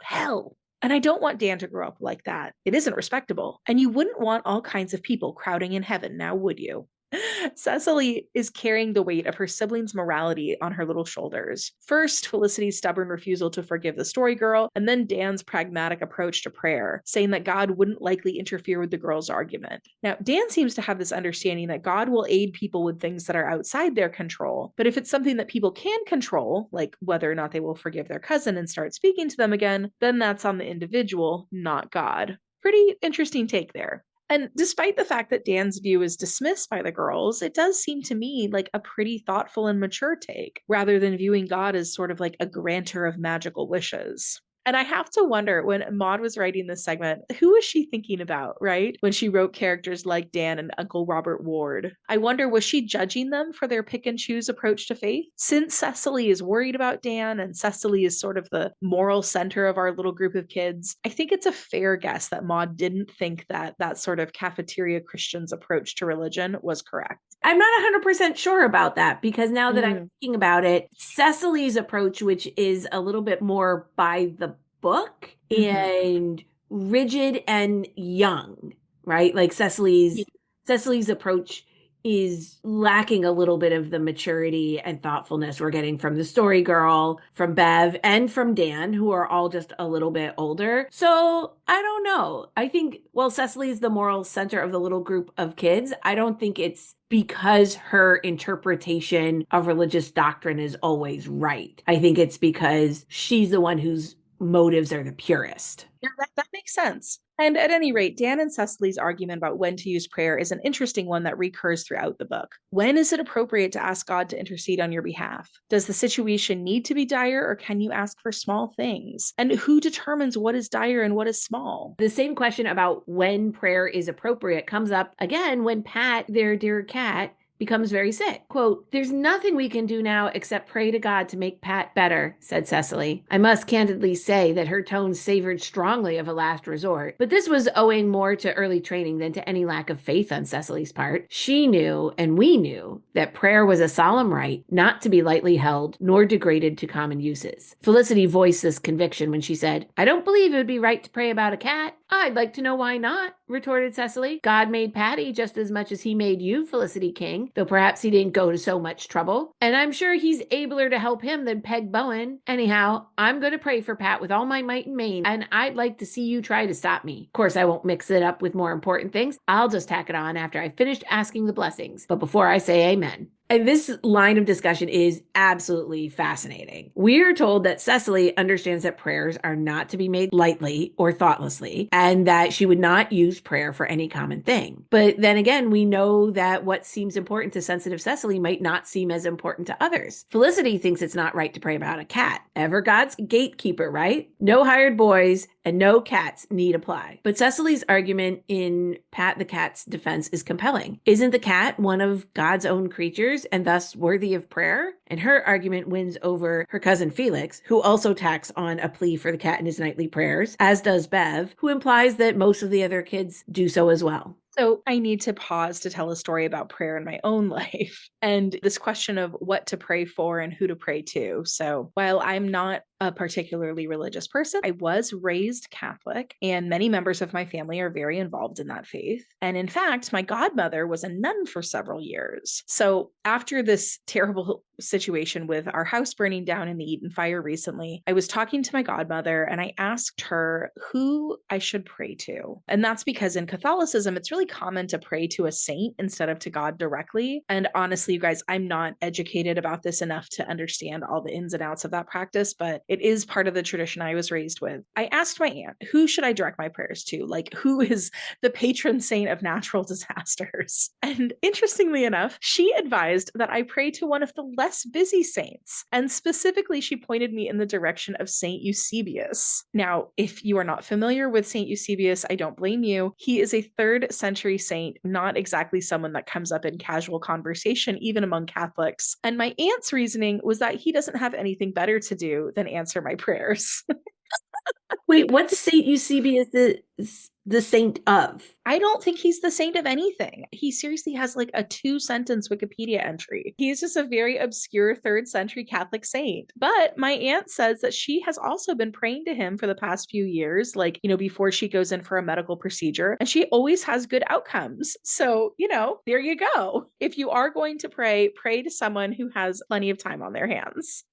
hell. And I don't want Dan to grow up like that. It isn't respectable. And you wouldn't want all kinds of people crowding in heaven, now would you? Cecily is carrying the weight of her siblings' morality on her little shoulders. First, Felicity's stubborn refusal to forgive the story girl, and then Dan's pragmatic approach to prayer, saying that God wouldn't likely interfere with the girl's argument. Now, Dan seems to have this understanding that God will aid people with things that are outside their control, but if it's something that people can control, like whether or not they will forgive their cousin and start speaking to them again, then that's on the individual, not God. Pretty interesting take there. And despite the fact that Dan's view is dismissed by the girls, it does seem to me like a pretty thoughtful and mature take, rather than viewing God as sort of like a granter of magical wishes. And I have to wonder when Maud was writing this segment, who was she thinking about, right? When she wrote characters like Dan and Uncle Robert Ward. I wonder, was she judging them for their pick and choose approach to faith? Since Cecily is worried about Dan and Cecily is sort of the moral center of our little group of kids, I think it's a fair guess that Maud didn't think that that sort of cafeteria Christian's approach to religion was correct. I'm not 100% sure about that because now that I'm Mm. thinking about it, Cecily's approach, which is a little bit more by the book Mhm. and rigid and young, right? Like Yeah. Cecily's approach is lacking a little bit of the maturity and thoughtfulness we're getting from the story girl, from Bev, and from Dan, who are all just a little bit older. So I don't know. I think, well, Cecily's the moral center of the little group of kids. I don't think it's because her interpretation of religious doctrine is always right. I think it's because she's the one whose motives are the purest. Yeah, that makes sense. And at any rate, Dan and Cecily's argument about when to use prayer is an interesting one that recurs throughout the book. When is it appropriate to ask God to intercede on your behalf? Does the situation need to be dire, or can you ask for small things? And who determines what is dire and what is small? The same question about when prayer is appropriate comes up again when Pat, their dear cat, becomes very sick. Quote, "There's nothing we can do now except pray to God to make Pat better," said Cecily. I must candidly say that her tone savored strongly of a last resort, but this was owing more to early training than to any lack of faith on Cecily's part. She knew, and we knew, that prayer was a solemn rite, not to be lightly held, nor degraded to common uses. Felicity voiced this conviction when she said, "I don't believe it would be right to pray about a cat." "I'd like to know why not," retorted Cecily. "God made Patty just as much as he made you, Felicity King, though perhaps he didn't go to so much trouble. And I'm sure he's abler to help him than Peg Bowen. Anyhow, I'm going to pray for Pat with all my might and main, and I'd like to see you try to stop me. Of course, I won't mix it up with more important things. I'll just tack it on after I've finished asking the blessings, but before I say amen." And this line of discussion is absolutely fascinating. We're told that Cecily understands that prayers are not to be made lightly or thoughtlessly, and that she would not use prayer for any common thing. But then again, we know that what seems important to sensitive Cecily might not seem as important to others. Felicity thinks it's not right to pray about a cat. Ever God's gatekeeper, right? No hired boys and no cats need apply. But Cecily's argument in Pat the cat's defense is compelling. Isn't the cat one of God's own creatures and thus worthy of prayer? And her argument wins over her cousin Felix, who also tacks on a plea for the cat in his nightly prayers, as does Bev, who implies that most of the other kids do so as well. So I need to pause to tell a story about prayer in my own life and this question of what to pray for and who to pray to. So while I'm not a particularly religious person, I was raised Catholic, and many members of my family are very involved in that faith. And in fact, my godmother was a nun for several years. So after this terrible situation with our house burning down in the Eaton fire recently, I was talking to my godmother and I asked her who I should pray to. And that's because in Catholicism, it's really common to pray to a saint instead of to God directly. And honestly, you guys, I'm not educated about this enough to understand all the ins and outs of that practice, but it is part of the tradition I was raised with. I asked my aunt, who should I direct my prayers to? Like, who is the patron saint of natural disasters? And interestingly enough, she advised that I pray to one of the less busy saints. And specifically, she pointed me in the direction of Saint Eusebius. Now, if you are not familiar with Saint Eusebius, I don't blame you. He is a 3rd century saint, not exactly someone that comes up in casual conversation, even among Catholics. And my aunt's reasoning was that he doesn't have anything better to do than answer my prayers. Wait, what's Saint Eusebius the saint of? I don't think he's the saint of anything. He seriously has like a 2-sentence Wikipedia entry. He's just a very obscure 3rd century Catholic saint. But my aunt says that she has also been praying to him for the past few years, like, before she goes in for a medical procedure, and she always has good outcomes. So, there you go. If you are going to pray, pray to someone who has plenty of time on their hands.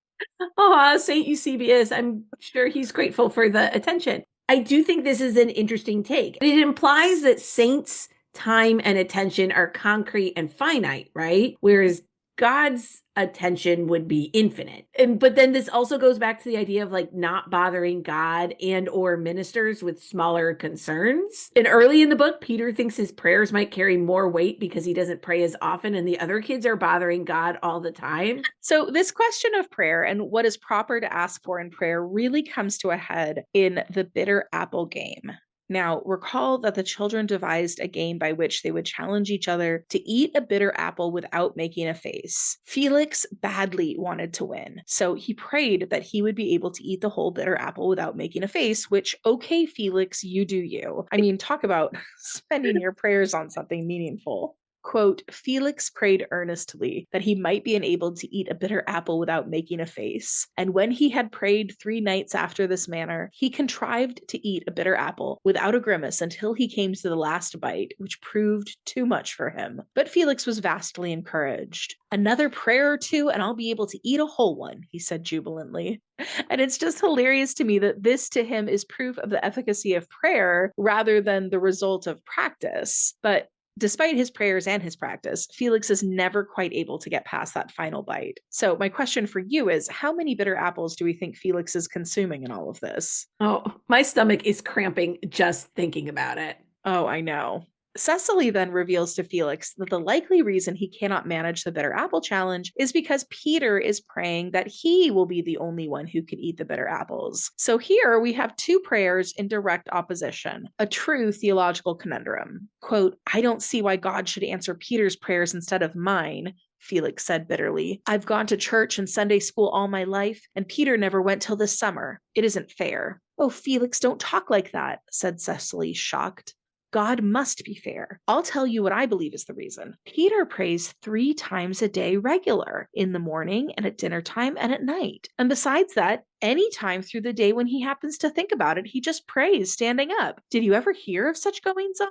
Oh, Saint Eusebius. I'm sure he's grateful for the attention. I do think this is an interesting take. It implies that saints' time and attention are concrete and finite, right? Whereas God's attention would be infinite. But then this also goes back to the idea of like not bothering God and or ministers with smaller concerns. And early in the book, Peter thinks his prayers might carry more weight because he doesn't pray as often and the other kids are bothering God all the time. So, this question of prayer and what is proper to ask for in prayer really comes to a head in the bitter apple game. Now, recall that the children devised a game by which they would challenge each other to eat a bitter apple without making a face. Felix badly wanted to win, so he prayed that he would be able to eat the whole bitter apple without making a face, which, okay, Felix, you do you. I mean, talk about spending your prayers on something meaningful. Quote, Felix prayed earnestly that he might be enabled to eat a bitter apple without making a face. And when he had prayed 3 nights after this manner, he contrived to eat a bitter apple without a grimace until he came to the last bite, which proved too much for him. But Felix was vastly encouraged. Another prayer or two, and I'll be able to eat a whole one, he said jubilantly. And it's just hilarious to me that this to him is proof of the efficacy of prayer rather than the result of practice. But despite his prayers and his practice, Felix is never quite able to get past that final bite. So, my question for you is how many bitter apples do we think Felix is consuming in all of this? Oh, my stomach is cramping just thinking about it. Oh, I know. Cecily then reveals to Felix that the likely reason he cannot manage the bitter apple challenge is because Peter is praying that he will be the only one who can eat the bitter apples. So here we have 2 prayers in direct opposition, a true theological conundrum. Quote, I don't see why God should answer Peter's prayers instead of mine, Felix said bitterly. I've gone to church and Sunday school all my life, and Peter never went till this summer. It isn't fair. Oh, Felix, don't talk like that, said Cecily, shocked. God must be fair. I'll tell you what I believe is the reason. Peter prays 3 times a day regular, in the morning and at dinner time and at night. And besides that, any time through the day when he happens to think about it, he just prays standing up. Did you ever hear of such goings on?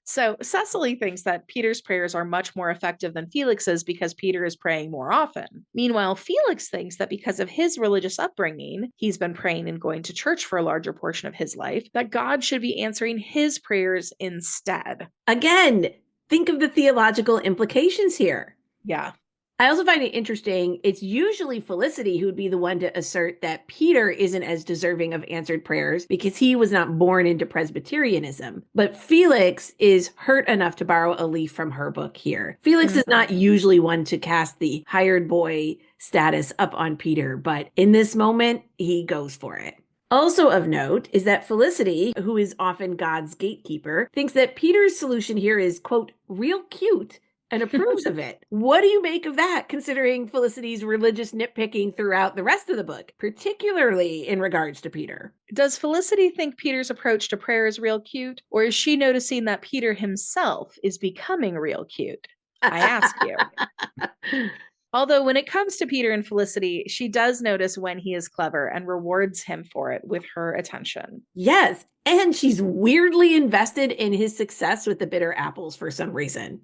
So Cecily thinks that Peter's prayers are much more effective than Felix's because Peter is praying more often. Meanwhile, Felix thinks that because of his religious upbringing, he's been praying and going to church for a larger portion of his life, that God should be answering his prayers instead. Again, think of the theological implications here. Yeah. I also find it interesting. It's usually Felicity who'd be the one to assert that Peter isn't as deserving of answered prayers because he was not born into Presbyterianism. But Felix is hurt enough to borrow a leaf from her book here. Felix is not usually one to cast the hired boy status up on Peter, but in this moment, he goes for it. Also of note is that Felicity, who is often God's gatekeeper, thinks that Peter's solution here is, quote, real cute and approves of it. What do you make of that, considering Felicity's religious nitpicking throughout the rest of the book, particularly in regards to Peter? Does Felicity think Peter's approach to prayer is real cute, or is she noticing that Peter himself is becoming real cute? I ask you. Although when it comes to Peter and Felicity, she does notice when he is clever and rewards him for it with her attention. Yes, and she's weirdly invested in his success with the bitter apples for some reason.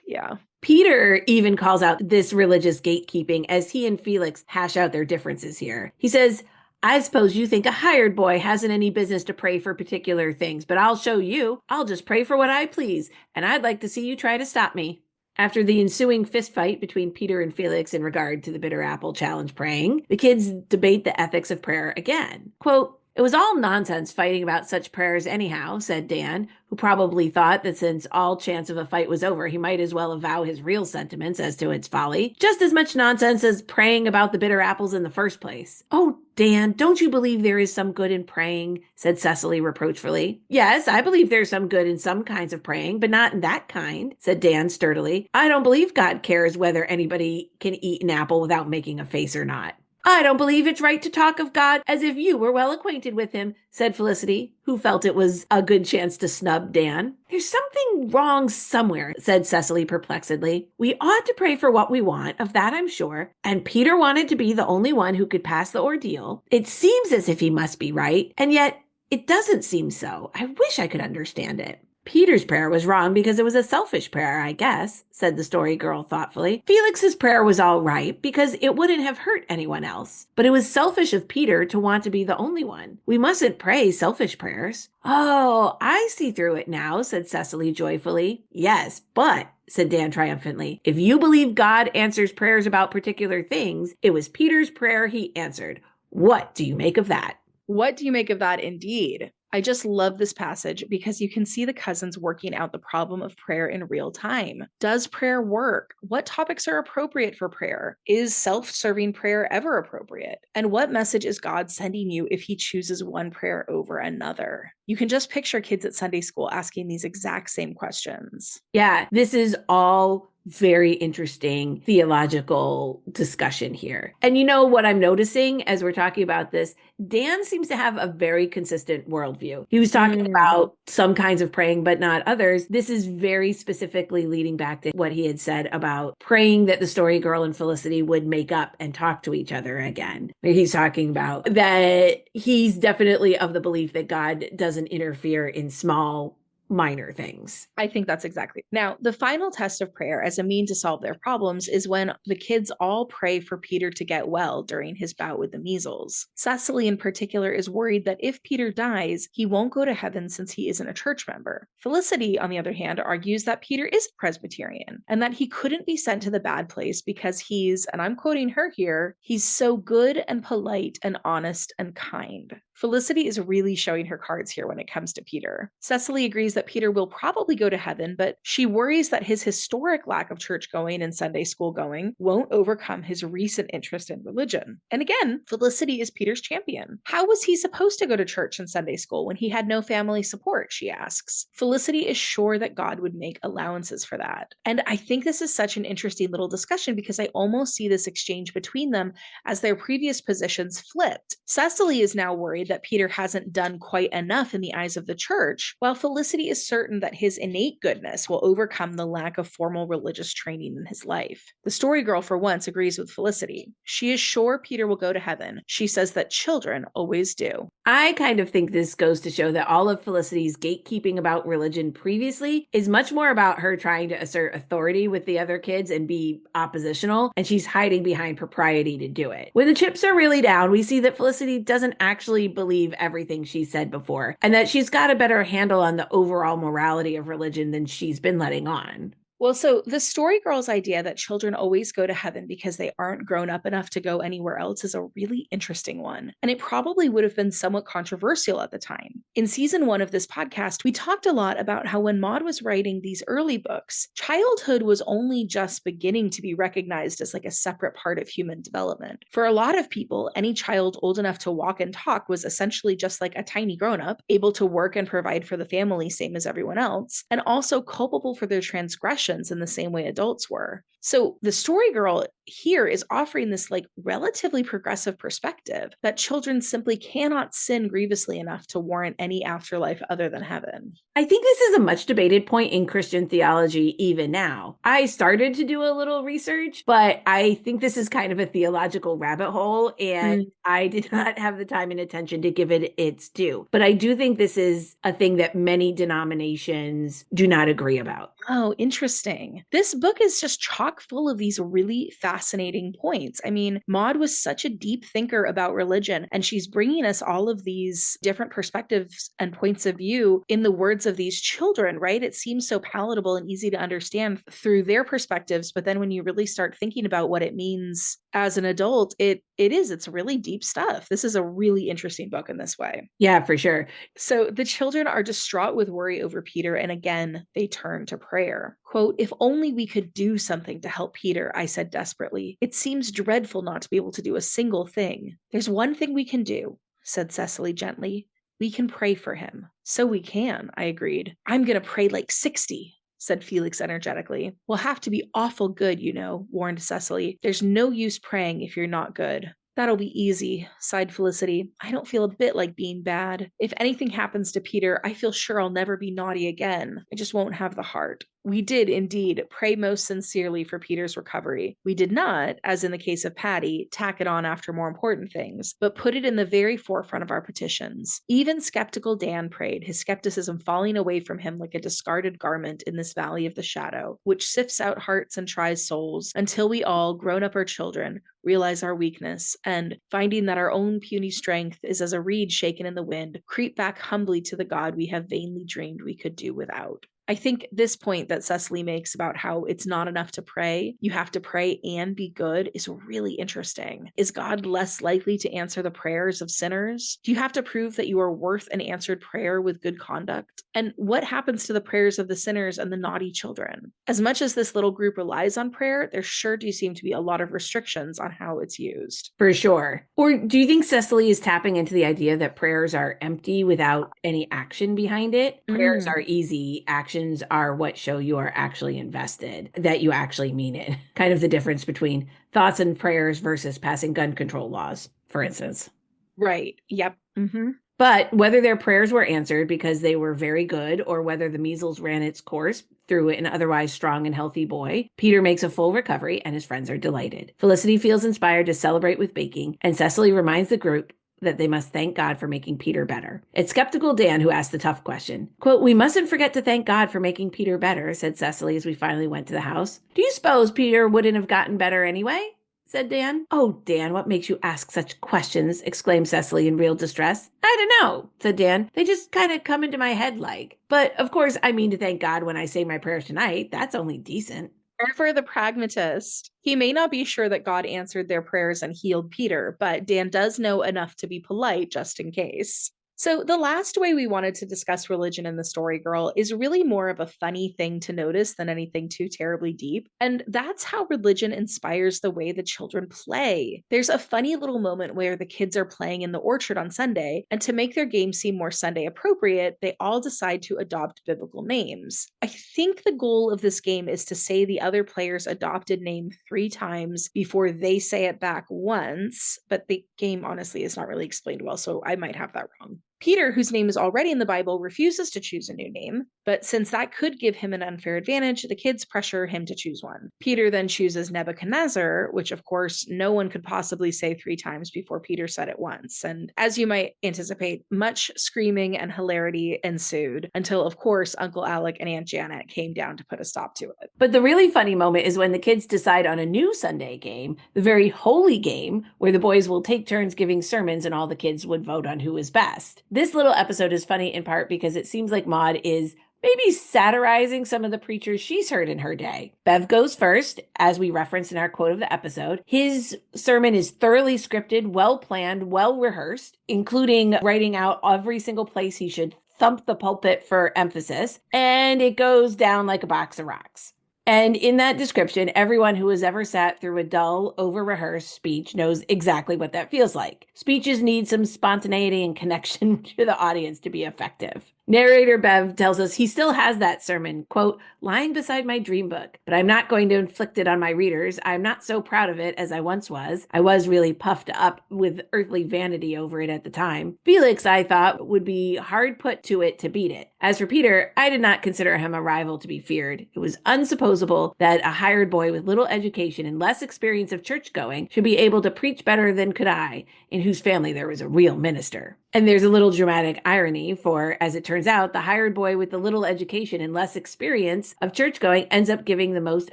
Yeah. Peter even calls out this religious gatekeeping as he and Felix hash out their differences here. He says, I suppose you think a hired boy hasn't any business to pray for particular things, but I'll show you. I'll just pray for what I please, and I'd like to see you try to stop me. After the ensuing fistfight between Peter and Felix in regard to the bitter apple challenge praying, the kids debate the ethics of prayer again. Quote, it was all nonsense fighting about such prayers anyhow, said Dan, who probably thought that since all chance of a fight was over, he might as well avow his real sentiments as to its folly. Just as much nonsense as praying about the bitter apples in the first place. Oh, Dan, don't you believe there is some good in praying? Said Cecily reproachfully. Yes, I believe there's some good in some kinds of praying, but not in that kind, said Dan sturdily. I don't believe God cares whether anybody can eat an apple without making a face or not. I don't believe it's right to talk of God as if you were well acquainted with him, said Felicity, who felt it was a good chance to snub Dan. There's something wrong somewhere, said Cecily perplexedly. We ought to pray for what we want, of that I'm sure, and Peter wanted to be the only one who could pass the ordeal. It seems as if he must be right, and yet it doesn't seem so. I wish I could understand it. Peter's prayer was wrong because it was a selfish prayer, I guess, said the story girl thoughtfully. Felix's prayer was all right because it wouldn't have hurt anyone else. But it was selfish of Peter to want to be the only one. We mustn't pray selfish prayers. Oh, I see through it now, said Cecily joyfully. Yes, but said Dan triumphantly. If you believe God answers prayers about particular things, it was Peter's prayer he answered. What do you make of that? What do you make of that indeed? I just love this passage because you can see the cousins working out the problem of prayer in real time. Does prayer work? What topics are appropriate for prayer? Is self-serving prayer ever appropriate? And what message is God sending you if he chooses one prayer over another? You can just picture kids at Sunday school asking these exact same questions. Yeah, this is all very interesting theological discussion here. And you know what I'm noticing as we're talking about this? Dan seems to have a very consistent worldview. He was talking Mm. about some kinds of praying, but not others. This is very specifically leading back to what he had said about praying that the story girl and Felicity would make up and talk to each other again. He's talking about that he's definitely of the belief that God doesn't interfere in small minor things. I think that's exactly. Now, the final test of prayer as a mean to solve their problems is when the kids all pray for Peter to get well during his bout with the measles. Cecily, in particular, is worried that if Peter dies, he won't go to heaven since he isn't a church member. Felicity, on the other hand, argues that Peter is Presbyterian and that he couldn't be sent to the bad place because he's, and I'm quoting her here, he's so good and polite and honest and kind. Felicity is really showing her cards here when it comes to Peter. Cecily agrees that Peter will probably go to heaven, but she worries that his historic lack of church going and Sunday school going won't overcome his recent interest in religion. And again, Felicity is Peter's champion. How was he supposed to go to church and Sunday school when he had no family support, she asks. Felicity is sure that God would make allowances for that. And I think this is such an interesting little discussion because I almost see this exchange between them as their previous positions flipped. Cecily is now worried that Peter hasn't done quite enough in the eyes of the church, while Felicity is certain that his innate goodness will overcome the lack of formal religious training in his life. The story girl, for once, agrees with Felicity. She is sure Peter will go to heaven. She says that children always do. I kind of think this goes to show that all of Felicity's gatekeeping about religion previously is much more about her trying to assert authority with the other kids and be oppositional, and she's hiding behind propriety to do it. When the chips are really down, we see that Felicity doesn't actually believe everything she said before, and that she's got a better handle on the overall morality of religion than she's been letting on. Well, so the story girl's idea that children always go to heaven because they aren't grown up enough to go anywhere else is a really interesting one. And it probably would have been somewhat controversial at the time. In season 1 of this podcast, we talked a lot about how when Maud was writing these early books, childhood was only just beginning to be recognized as like a separate part of human development. For a lot of people, any child old enough to walk and talk was essentially just like a tiny grown-up, able to work and provide for the family same as everyone else, and also culpable for their transgressions in the same way adults were. So the story girl here is offering this like relatively progressive perspective that children simply cannot sin grievously enough to warrant any afterlife other than heaven. I think this is a much debated point in Christian theology even now. I started to do a little research, but I think this is kind of a theological rabbit hole, and I did not have the time and attention to give it its due. But I do think this is a thing that many denominations do not agree about. Oh, interesting. This book is just chock full of these really fascinating points. I mean, Maud was such a deep thinker about religion, and she's bringing us all of these different perspectives and points of view in the words of these children, right? It seems so palatable and easy to understand through their perspectives, but then when you really start thinking about what it means as an adult, it's really deep stuff. This is a really interesting book in this way. Yeah, for sure. So the children are distraught with worry over Peter, and again, they turn to prayer. Quote, "If only we could do something to help Peter," I said desperately. "It seems dreadful not to be able to do a single thing." "There's one thing we can do," said Cecily gently. "We can pray for him." "So we can," I agreed. "I'm going to pray like 60. Said Felix energetically. "We'll have to be awful good, you know," warned Cecily. "There's no use praying if you're not good." "That'll be easy," sighed Felicity. "I don't feel a bit like being bad. If anything happens to Peter, I feel sure I'll never be naughty again. I just won't have the heart." We did indeed pray most sincerely for Peter's recovery. We did not, as in the case of Patty, tack it on after more important things, but put it in the very forefront of our petitions. Even skeptical Dan prayed, his skepticism falling away from him like a discarded garment in this valley of the shadow, which sifts out hearts and tries souls, until we all, grown up our children, realize our weakness, and, finding that our own puny strength is as a reed shaken in the wind, creep back humbly to the God we have vainly dreamed we could do without. I think this point that Cecily makes about how it's not enough to pray, you have to pray and be good is really interesting. Is God less likely to answer the prayers of sinners? Do you have to prove that you are worth an answered prayer with good conduct? And what happens to the prayers of the sinners and the naughty children? As much as this little group relies on prayer, there sure do seem to be a lot of restrictions on how it's used. For sure. Or do you think Cecily is tapping into the idea that prayers are empty without any action behind it? Prayers Mm. are easy, actions are what show you are actually invested, that you actually mean it. Kind of the difference between thoughts and prayers versus passing gun control laws, for instance. Right. Yep. Mm-hmm. But whether their prayers were answered because they were very good or whether the measles ran its course through an otherwise strong and healthy boy, Peter makes a full recovery and his friends are delighted. Felicity feels inspired to celebrate with baking, and Cecily reminds the group that they must thank God for making Peter better. It's skeptical Dan who asked the tough question. Quote, "We mustn't forget to thank God for making Peter better," said Cecily as we finally went to the house. "Do you suppose Peter wouldn't have gotten better anyway?" said Dan. "Oh, Dan, what makes you ask such questions?" exclaimed Cecily in real distress. "I don't know," said Dan. "They just kind of come into my head like. But, of course, I mean to thank God when I say my prayers tonight. That's only decent." Ever the pragmatist. He may not be sure that God answered their prayers and healed Peter, but Dan does know enough to be polite just in case. So, the last way we wanted to discuss religion in the story, girl, is really more of a funny thing to notice than anything too terribly deep. And that's how religion inspires the way the children play. There's a funny little moment where the kids are playing in the orchard on Sunday, and to make their game seem more Sunday appropriate, they all decide to adopt biblical names. I think the goal of this game is to say the other player's adopted name 3 times before they say it back once, but the game honestly is not really explained well, so I might have that wrong. Peter, whose name is already in the Bible, refuses to choose a new name, but since that could give him an unfair advantage, the kids pressure him to choose one. Peter then chooses Nebuchadnezzar, which of course no one could possibly say 3 times before Peter said it once. And as you might anticipate, much screaming and hilarity ensued until, of course, Uncle Alec and Aunt Janet came down to put a stop to it. But the really funny moment is when the kids decide on a new Sunday game, the very holy game, where the boys will take turns giving sermons and all the kids would vote on who is best. This little episode is funny in part because it seems like Maud is maybe satirizing some of the preachers she's heard in her day. Bev goes first, as we referenced in our quote of the episode. His sermon is thoroughly scripted, well planned, well rehearsed, including writing out every single place he should thump the pulpit for emphasis, and it goes down like a box of rocks. And in that description, everyone who has ever sat through a dull, over-rehearsed speech knows exactly what that feels like. Speeches need some spontaneity and connection to the audience to be effective. Narrator Bev tells us he still has that sermon, quote, "lying beside my dream book, but I'm not going to inflict it on my readers. I'm not so proud of it as I once was. I was really puffed up with earthly vanity over it at the time. Felix, I thought, would be hard put to it to beat it. As for Peter, I did not consider him a rival to be feared. It was unsupposable that a hired boy with little education and less experience of church going should be able to preach better than could I, in whose family there was a real minister." And there's a little dramatic irony, for as it turns out, the hired boy with the little education and less experience of church going ends up giving the most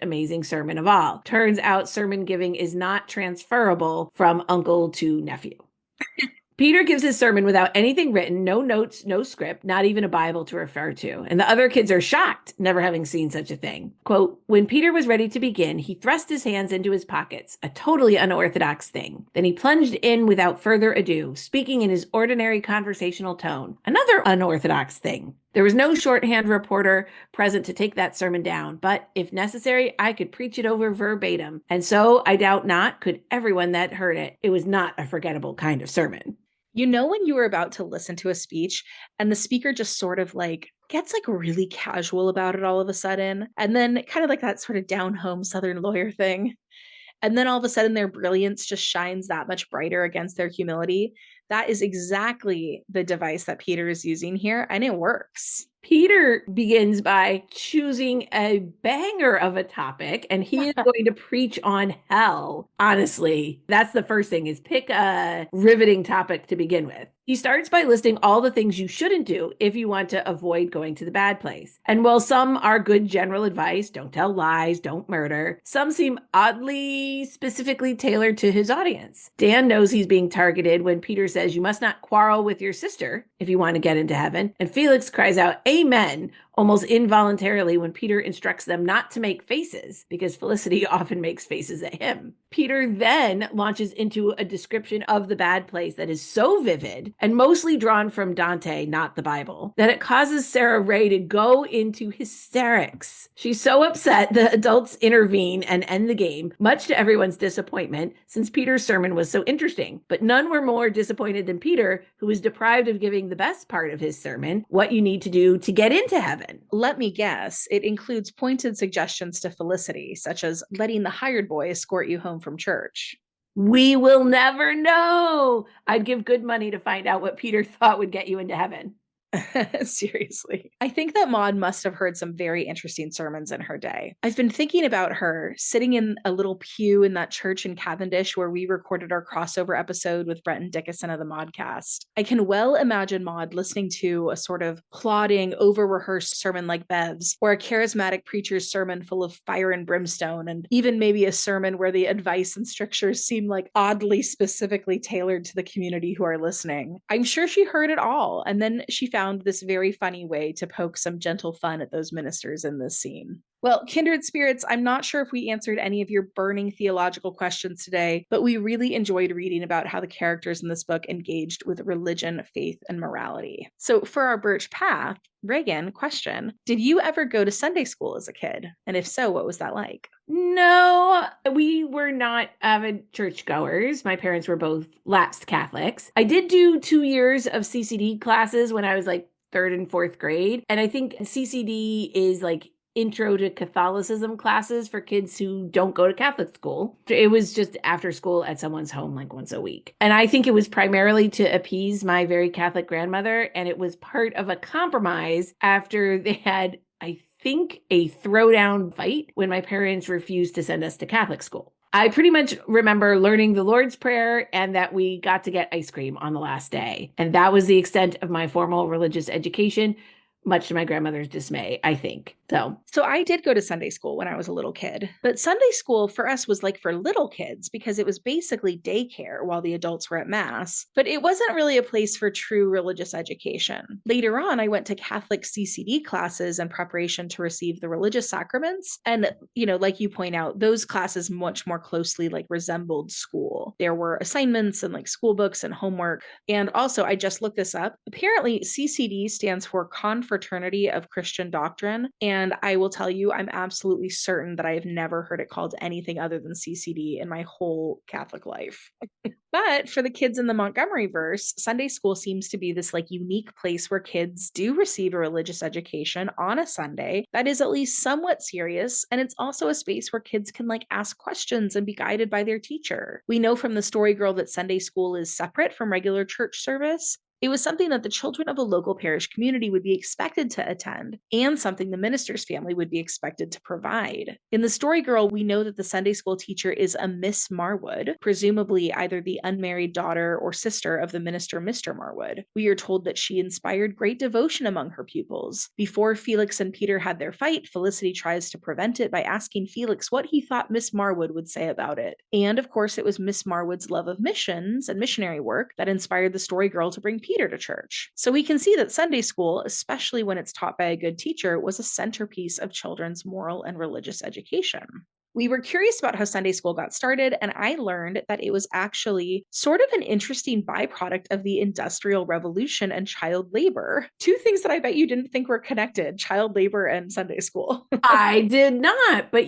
amazing sermon of all. Turns out sermon giving is not transferable from uncle to nephew. Peter gives his sermon without anything written, no notes, no script, not even a Bible to refer to. And the other kids are shocked, never having seen such a thing. Quote, "When Peter was ready to begin, he thrust his hands into his pockets, a totally unorthodox thing. Then he plunged in without further ado, speaking in his ordinary conversational tone. Another unorthodox thing. There was no shorthand reporter present to take that sermon down, but if necessary, I could preach it over verbatim. And so, I doubt not, could everyone that heard it. It was not a forgettable kind of sermon." You know, when you were about to listen to a speech and the speaker just sort of like gets like really casual about it all of a sudden, and then kind of like that sort of down home Southern lawyer thing. And then all of a sudden their brilliance just shines that much brighter against their humility. That is exactly the device that Peter is using here, and it works. Peter begins by choosing a banger of a topic, and he is going to preach on hell. Honestly, that's the first thing, is pick a riveting topic to begin with. He starts by listing all the things you shouldn't do if you want to avoid going to the bad place. And while some are good general advice, don't tell lies, don't murder, some seem oddly specifically tailored to his audience. Dan knows he's being targeted when Peter says you must not quarrel with your sister if you want to get into heaven. And Felix cries out, Amen, almost involuntarily when Peter instructs them not to make faces, because Felicity often makes faces at him. Peter then launches into a description of the bad place that is so vivid and mostly drawn from Dante, not the Bible, that it causes Sarah Ray to go into hysterics. She's so upset the adults intervene and end the game, much to everyone's disappointment, since Peter's sermon was so interesting. But none were more disappointed than Peter, who was deprived of giving the best part of his sermon, what you need to do to get into heaven. Let me guess, it includes pointed suggestions to Felicity, such as letting the hired boy escort you home from church. We will never know. I'd give good money to find out what Peter thought would get you into heaven. Seriously. I think that Maud must have heard some very interesting sermons in her day. I've been thinking about her sitting in a little pew in that church in Cavendish where we recorded our crossover episode with Brett and Dickinson of the Modcast. I can well imagine Maud listening to a sort of plodding, over-rehearsed sermon like Bev's, or a charismatic preacher's sermon full of fire and brimstone, and even maybe a sermon where the advice and strictures seem like oddly specifically tailored to the community who are listening. I'm sure she heard it all, and then she found this very funny way to poke some gentle fun at those ministers in this scene. Well, kindred spirits, I'm not sure if we answered any of your burning theological questions today, but we really enjoyed reading about how the characters in this book engaged with religion, faith, and morality. So for our Birch Path, Reagan, question, did you ever go to Sunday school as a kid? And if so, what was that like? No, we were not avid churchgoers. My parents were both lapsed Catholics. I did do 2 years of CCD classes when I was like third and fourth grade. And I think CCD is like intro to Catholicism classes for kids who don't go to Catholic school. It was just after school at someone's home like once a week. And I think it was primarily to appease my very Catholic grandmother. And it was part of a compromise after they had, I think, a throwdown fight when my parents refused to send us to Catholic school. I pretty much remember learning the Lord's Prayer and that we got to get ice cream on the last day. And that was the extent of my formal religious education, much to my grandmother's dismay, I think. So I did go to Sunday school when I was a little kid, but Sunday school for us was like for little kids because it was basically daycare while the adults were at mass, but it wasn't really a place for true religious education. Later on, I went to Catholic CCD classes in preparation to receive the religious sacraments. And, like you point out, those classes much more closely like resembled school. There were assignments and like school books and homework. And also, I just looked this up. Apparently, CCD stands for Confraternity of Christian Doctrine. And I will tell you, I'm absolutely certain that I have never heard it called anything other than CCD in my whole Catholic life. But for the kids in the Montgomery verse, Sunday school seems to be this like unique place where kids do receive a religious education on a Sunday that is at least somewhat serious. And it's also a space where kids can like ask questions and be guided by their teacher. We know from the story girl that Sunday school is separate from regular church service. It was something that the children of a local parish community would be expected to attend, and something the minister's family would be expected to provide. In the story girl, we know that the Sunday school teacher is a Miss Marwood, presumably either the unmarried daughter or sister of the minister, Mr. Marwood. We are told that she inspired great devotion among her pupils. Before Felix and Peter had their fight, Felicity tries to prevent it by asking Felix what he thought Miss Marwood would say about it. And of course, it was Miss Marwood's love of missions and missionary work that inspired the story girl to bring Peter to church. So we can see that Sunday school, especially when it's taught by a good teacher, was a centerpiece of children's moral and religious education. We were curious about how Sunday school got started, and I learned that it was actually sort of an interesting byproduct of the Industrial Revolution and child labor. Two things that I bet you didn't think were connected, child labor and Sunday school. I did not, but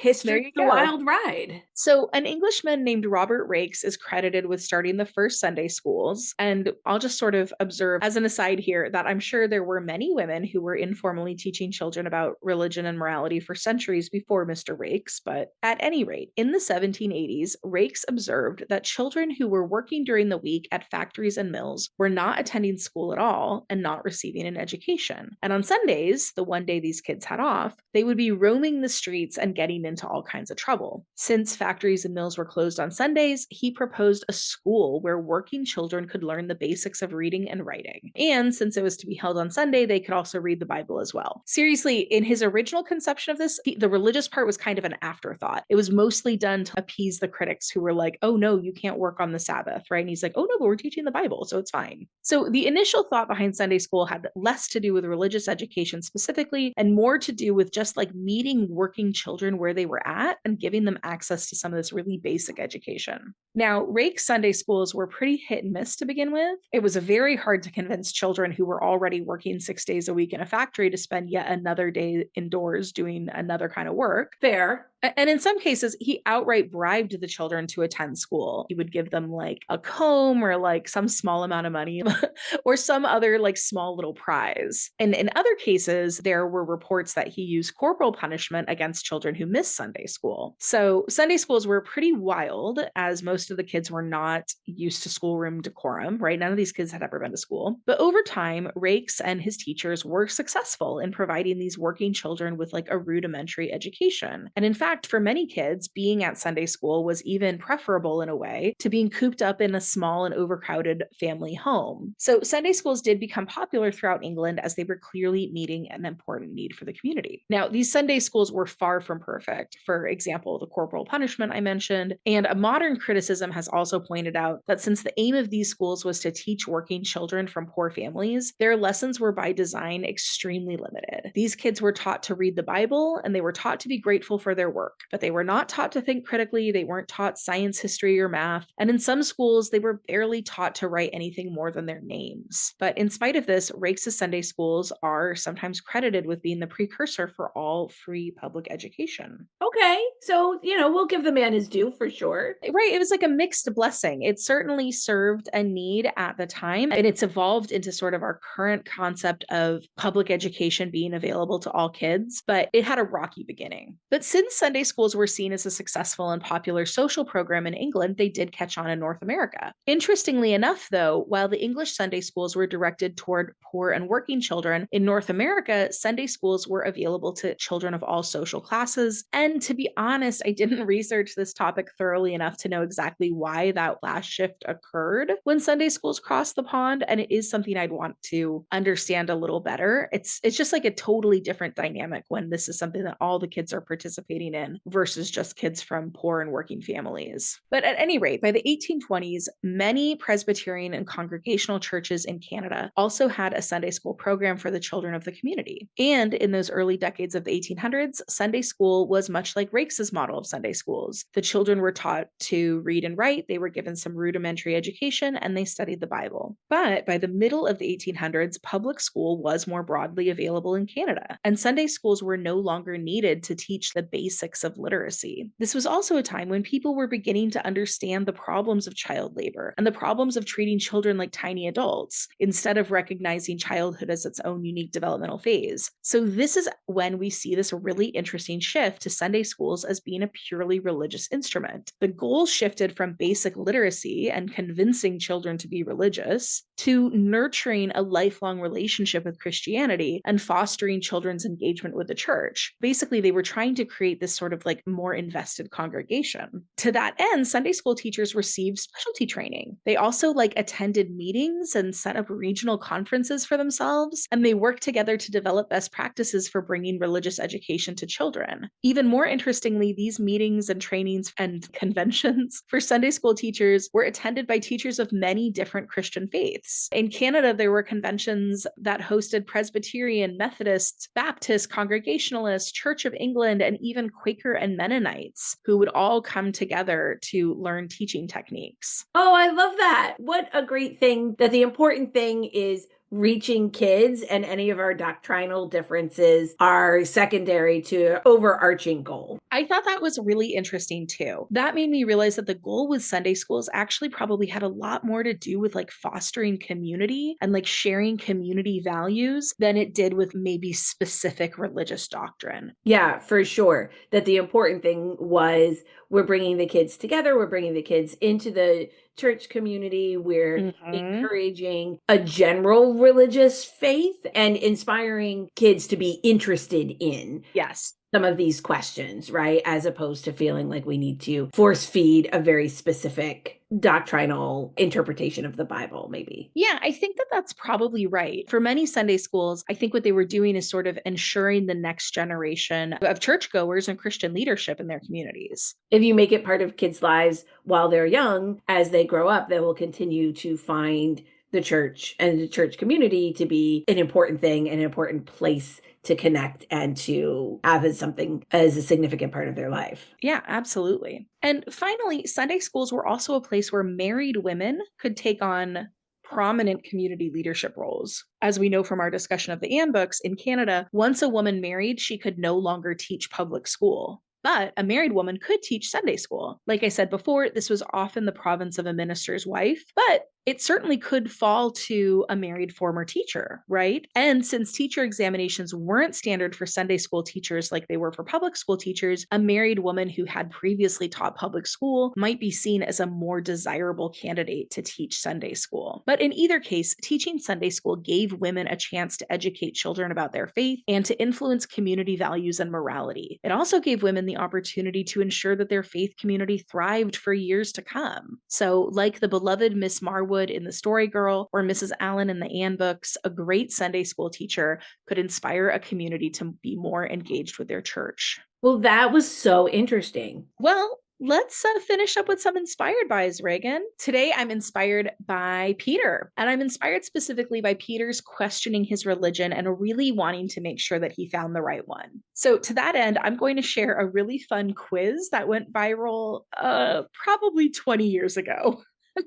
There History's you a go. wild ride. So, an Englishman named Robert Raikes is credited with starting the first Sunday schools. And I'll just sort of observe as an aside here that I'm sure there were many women who were informally teaching children about religion and morality for centuries before Mr. Raikes. But at any rate, in the 1780s, Raikes observed that children who were working during the week at factories and mills were not attending school at all and not receiving an education. And on Sundays, the one day these kids had off, they would be roaming the streets and getting into all kinds of trouble. Since factories and mills were closed on Sundays, he proposed a school where working children could learn the basics of reading and writing. And since it was to be held on Sunday, they could also read the Bible as well. Seriously, in his original conception of this, the religious part was kind of an afterthought. It was mostly done to appease the critics who were like, oh no, you can't work on the Sabbath, right? And he's like, oh no, but we're teaching the Bible, so it's fine. So the initial thought behind Sunday school had less to do with religious education specifically and more to do with just like meeting working children where they were at and giving them access to some of this really basic education. Now, Rake's Sunday schools were pretty hit and miss to begin with. It was very hard to convince children who were already working 6 days a week in a factory to spend yet another day indoors doing another kind of work. Fair. And in some cases, he outright bribed the children to attend school. He would give them like a comb or like some small amount of money or some other like small little prize. And in other cases, there were reports that he used corporal punishment against children who missed Sunday school. So Sunday schools were pretty wild, as most of the kids were not used to schoolroom decorum, right? None of these kids had ever been to school. But over time, Rakes and his teachers were successful in providing these working children with like a rudimentary education. And in fact, for many kids, being at Sunday school was even preferable in a way to being cooped up in a small and overcrowded family home. So Sunday schools did become popular throughout England as they were clearly meeting an important need for the community. Now, these Sunday schools were far from perfect. For example, the corporal punishment I mentioned, and a modern criticism has also pointed out that since the aim of these schools was to teach working children from poor families, their lessons were by design extremely limited. These kids were taught to read the Bible and they were taught to be grateful for their work, but they were not taught to think critically. They weren't taught science, history, or math. And in some schools, they were barely taught to write anything more than their names. But in spite of this, Rakes' Sunday schools are sometimes credited with being the precursor for all free public education. Okay. So, we'll give the man his due for sure. Right. It was like a mixed blessing. It certainly served a need at the time, and it's evolved into sort of our current concept of public education being available to all kids, but it had a rocky beginning. But since Sunday schools were seen as a successful and popular social program in England, they did catch on in North America. Interestingly enough, though, while the English Sunday schools were directed toward poor and working children, in North America, Sunday schools were available to children of all social classes. And to be honest, I didn't research this topic thoroughly enough to know exactly why that last shift occurred when Sunday schools crossed the pond. And it is something I'd want to understand a little better. It's just like a totally different dynamic when this is something that all the kids are participating in versus just kids from poor and working families. But at any rate, by the 1820s, many Presbyterian and Congregational churches in Canada also had a Sunday school program for the children of the community. And in those early decades of the 1800s, Sunday school was much like Rakes' model of Sunday schools. The children were taught to read and write, they were given some rudimentary education, and they studied the Bible. But by the middle of the 1800s, public school was more broadly available in Canada, and Sunday schools were no longer needed to teach the basics of literacy. This was also a time when people were beginning to understand the problems of child labor and the problems of treating children like tiny adults instead of recognizing childhood as its own unique developmental phase. So this is when we see this really interesting shift to Sunday schools as being a purely religious instrument. The goal shifted from basic literacy and convincing children to be religious to nurturing a lifelong relationship with Christianity and fostering children's engagement with the church. Basically, they were trying to create this sort of like more invested congregation. To that end, Sunday school teachers received specialty training. They also like attended meetings and set up regional conferences for themselves, and they worked together to develop best practices for bringing religious education to children. Even more interestingly, these meetings and trainings and conventions for Sunday school teachers were attended by teachers of many different Christian faiths. In Canada, there were conventions that hosted Presbyterian, Methodist, Baptist, Congregationalist, Church of England, and even Quaker and Mennonites who would all come together to learn teaching techniques. Oh, I love that. What a great thing that the important thing is reaching kids, and any of our doctrinal differences are secondary to overarching goal. I thought that was really interesting too. That made me realize that the goal with Sunday schools actually probably had a lot more to do with like fostering community and like sharing community values than it did with maybe specific religious doctrine. Yeah, for sure. That the important thing was we're bringing the kids together, we're bringing the kids into the church community, we're Mhm. encouraging a general religious faith and inspiring kids to be interested in Yes. some of these questions, right? As opposed to feeling like we need to force feed a very specific doctrinal interpretation of the Bible, maybe. Yeah, I think that that's probably right. For many Sunday schools, I think what they were doing is sort of ensuring the next generation of churchgoers and Christian leadership in their communities. If you make it part of kids' lives while they're young, as they grow up, they will continue to find the church and the church community to be an important thing, an important place to connect and to have as something as a significant part of their life. Yeah, absolutely. And finally, Sunday schools were also a place where married women could take on prominent community leadership roles. As we know from our discussion of the Anne books, in Canada, once a woman married, she could no longer teach public school. But a married woman could teach Sunday school. Like I said before, this was often the province of a minister's wife, but it certainly could fall to a married former teacher, right? And since teacher examinations weren't standard for Sunday school teachers like they were for public school teachers, a married woman who had previously taught public school might be seen as a more desirable candidate to teach Sunday school. But in either case, teaching Sunday school gave women a chance to educate children about their faith and to influence community values and morality. It also gave women the opportunity to ensure that their faith community thrived for years to come. So, like the beloved Miss Marwood in The Story Girl or Mrs. Allen in the Anne books, a great Sunday school teacher could inspire a community to be more engaged with their church. Well, that was so interesting. Well, let's finish up with some inspired bys, Reagan. Today, I'm inspired by Peter, and I'm inspired specifically by Peter's questioning his religion and really wanting to make sure that he found the right one. So, to that end, I'm going to share a really fun quiz that went viral probably 20 years ago.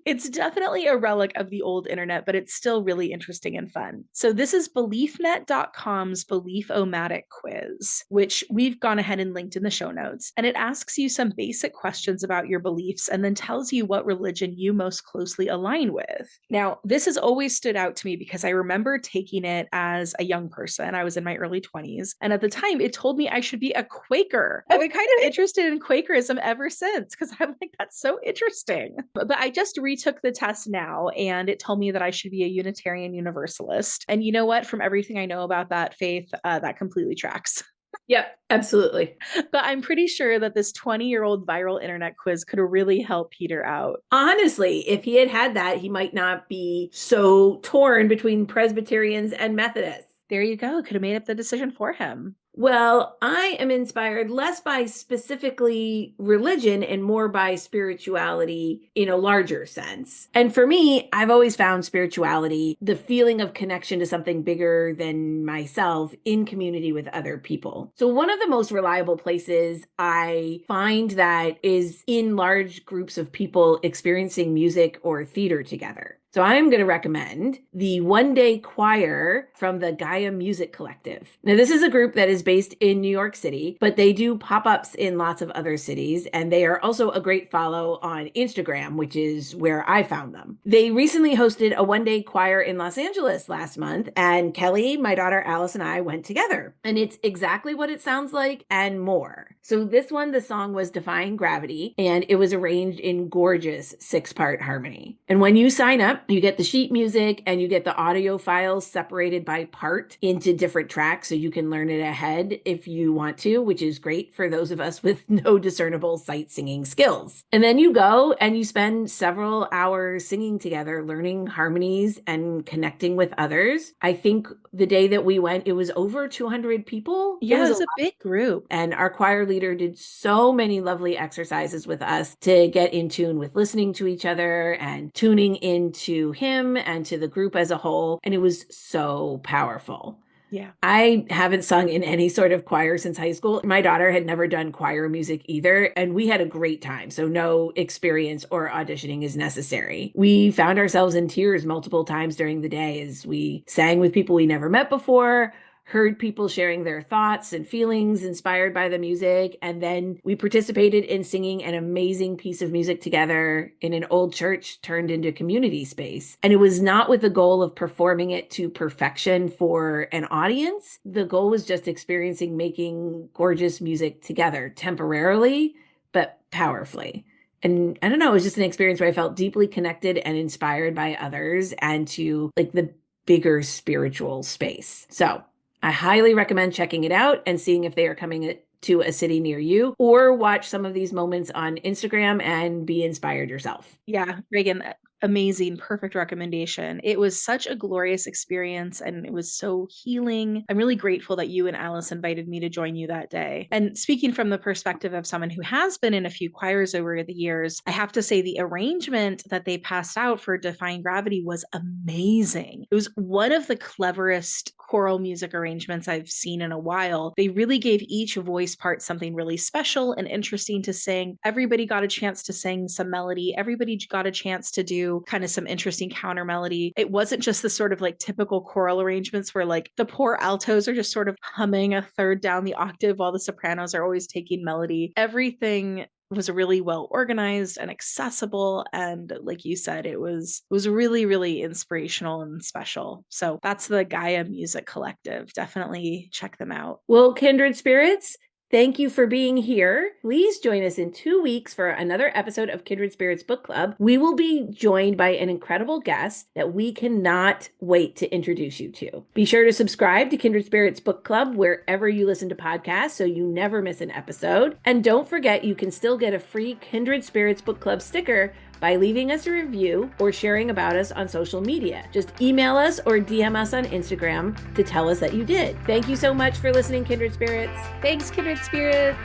It's definitely a relic of the old internet, but it's still really interesting and fun. So this is beliefnet.com's Belief-O-Matic quiz, which we've gone ahead and linked in the show notes. And it asks you some basic questions about your beliefs and then tells you what religion you most closely align with. Now, this has always stood out to me because I remember taking it as a young person. I was in my early 20s. And at the time, it told me I should be a Quaker. I've been kind of interested in Quakerism ever since because I'm like, that's so interesting. But I just retook the test now and it told me that I should be a Unitarian Universalist. And you know what? From everything I know about that faith, that completely tracks. Yep, absolutely. But I'm pretty sure that this 20-year-old viral internet quiz could really help Peter out. Honestly, if he had had that, he might not be so torn between Presbyterians and Methodists. There you go. Could have made up the decision for him. Well, I am inspired less by specifically religion and more by spirituality in a larger sense. And for me, I've always found spirituality, the feeling of connection to something bigger than myself in community with other people. So one of the most reliable places I find that is in large groups of people experiencing music or theater together. So I'm going to recommend the One Day Choir from the Gaia Music Collective. Now, this is a group that is based in New York City, but they do pop-ups in lots of other cities, and they are also a great follow on Instagram, which is where I found them. They recently hosted a one-day choir in Los Angeles last month, and Kelly, my daughter Alice, and I went together. And it's exactly what it sounds like and more. So this one, the song was Defying Gravity, and it was arranged in gorgeous 6-part harmony. And when you sign up, you get the sheet music and you get the audio files separated by part into different tracks so you can learn it ahead if you want to, which is great for those of us with no discernible sight singing skills. And then you go and you spend several hours singing together, learning harmonies and connecting with others. I think the day that we went, it was over 200 people. Yeah, it was a big group. And our choir leader did so many lovely exercises with us to get in tune with listening to each other and tuning into him and to the group as a whole. And it was so powerful. Yeah. I haven't sung in any sort of choir since high school. My daughter had never done choir music either, and we had a great time. So, no experience or auditioning is necessary. We found ourselves in tears multiple times during the day as we sang with people we never met before, heard people sharing their thoughts and feelings inspired by the music. And then we participated in singing an amazing piece of music together in an old church turned into community space. And it was not with the goal of performing it to perfection for an audience. The goal was just experiencing making gorgeous music together temporarily, but powerfully. And I don't know, it was just an experience where I felt deeply connected and inspired by others and to like the bigger spiritual space. So I highly recommend checking it out and seeing if they are coming to a city near you, or watch some of these moments on Instagram and be inspired yourself. Yeah, Reagan, amazing, perfect recommendation. It was such a glorious experience and it was so healing. I'm really grateful that you and Alice invited me to join you that day. And speaking from the perspective of someone who has been in a few choirs over the years, I have to say the arrangement that they passed out for Defying Gravity was amazing. It was one of the cleverest choral music arrangements I've seen in a while. They really gave each voice part something really special and interesting to sing. Everybody got a chance to sing some melody. Everybody got a chance to do kind of some interesting counter melody. It wasn't just the sort of like typical choral arrangements where like the poor altos are just sort of humming a third down the octave while the sopranos are always taking melody. Everything was really well organized and accessible, and like you said, it was really inspirational and special. So that's the Gaia Music Collective. Definitely check them out. Well, kindred spirits, thank you for being here. Please join us in 2 weeks for another episode of Kindred Spirits Book Club. We will be joined by an incredible guest that we cannot wait to introduce you to. Be sure to subscribe to Kindred Spirits Book Club wherever you listen to podcasts so you never miss an episode. And don't forget, you can still get a free Kindred Spirits Book Club sticker by leaving us a review or sharing about us on social media. Just email us or DM us on Instagram to tell us that you did. Thank you so much for listening, Kindred Spirits. Thanks, Kindred Spirits.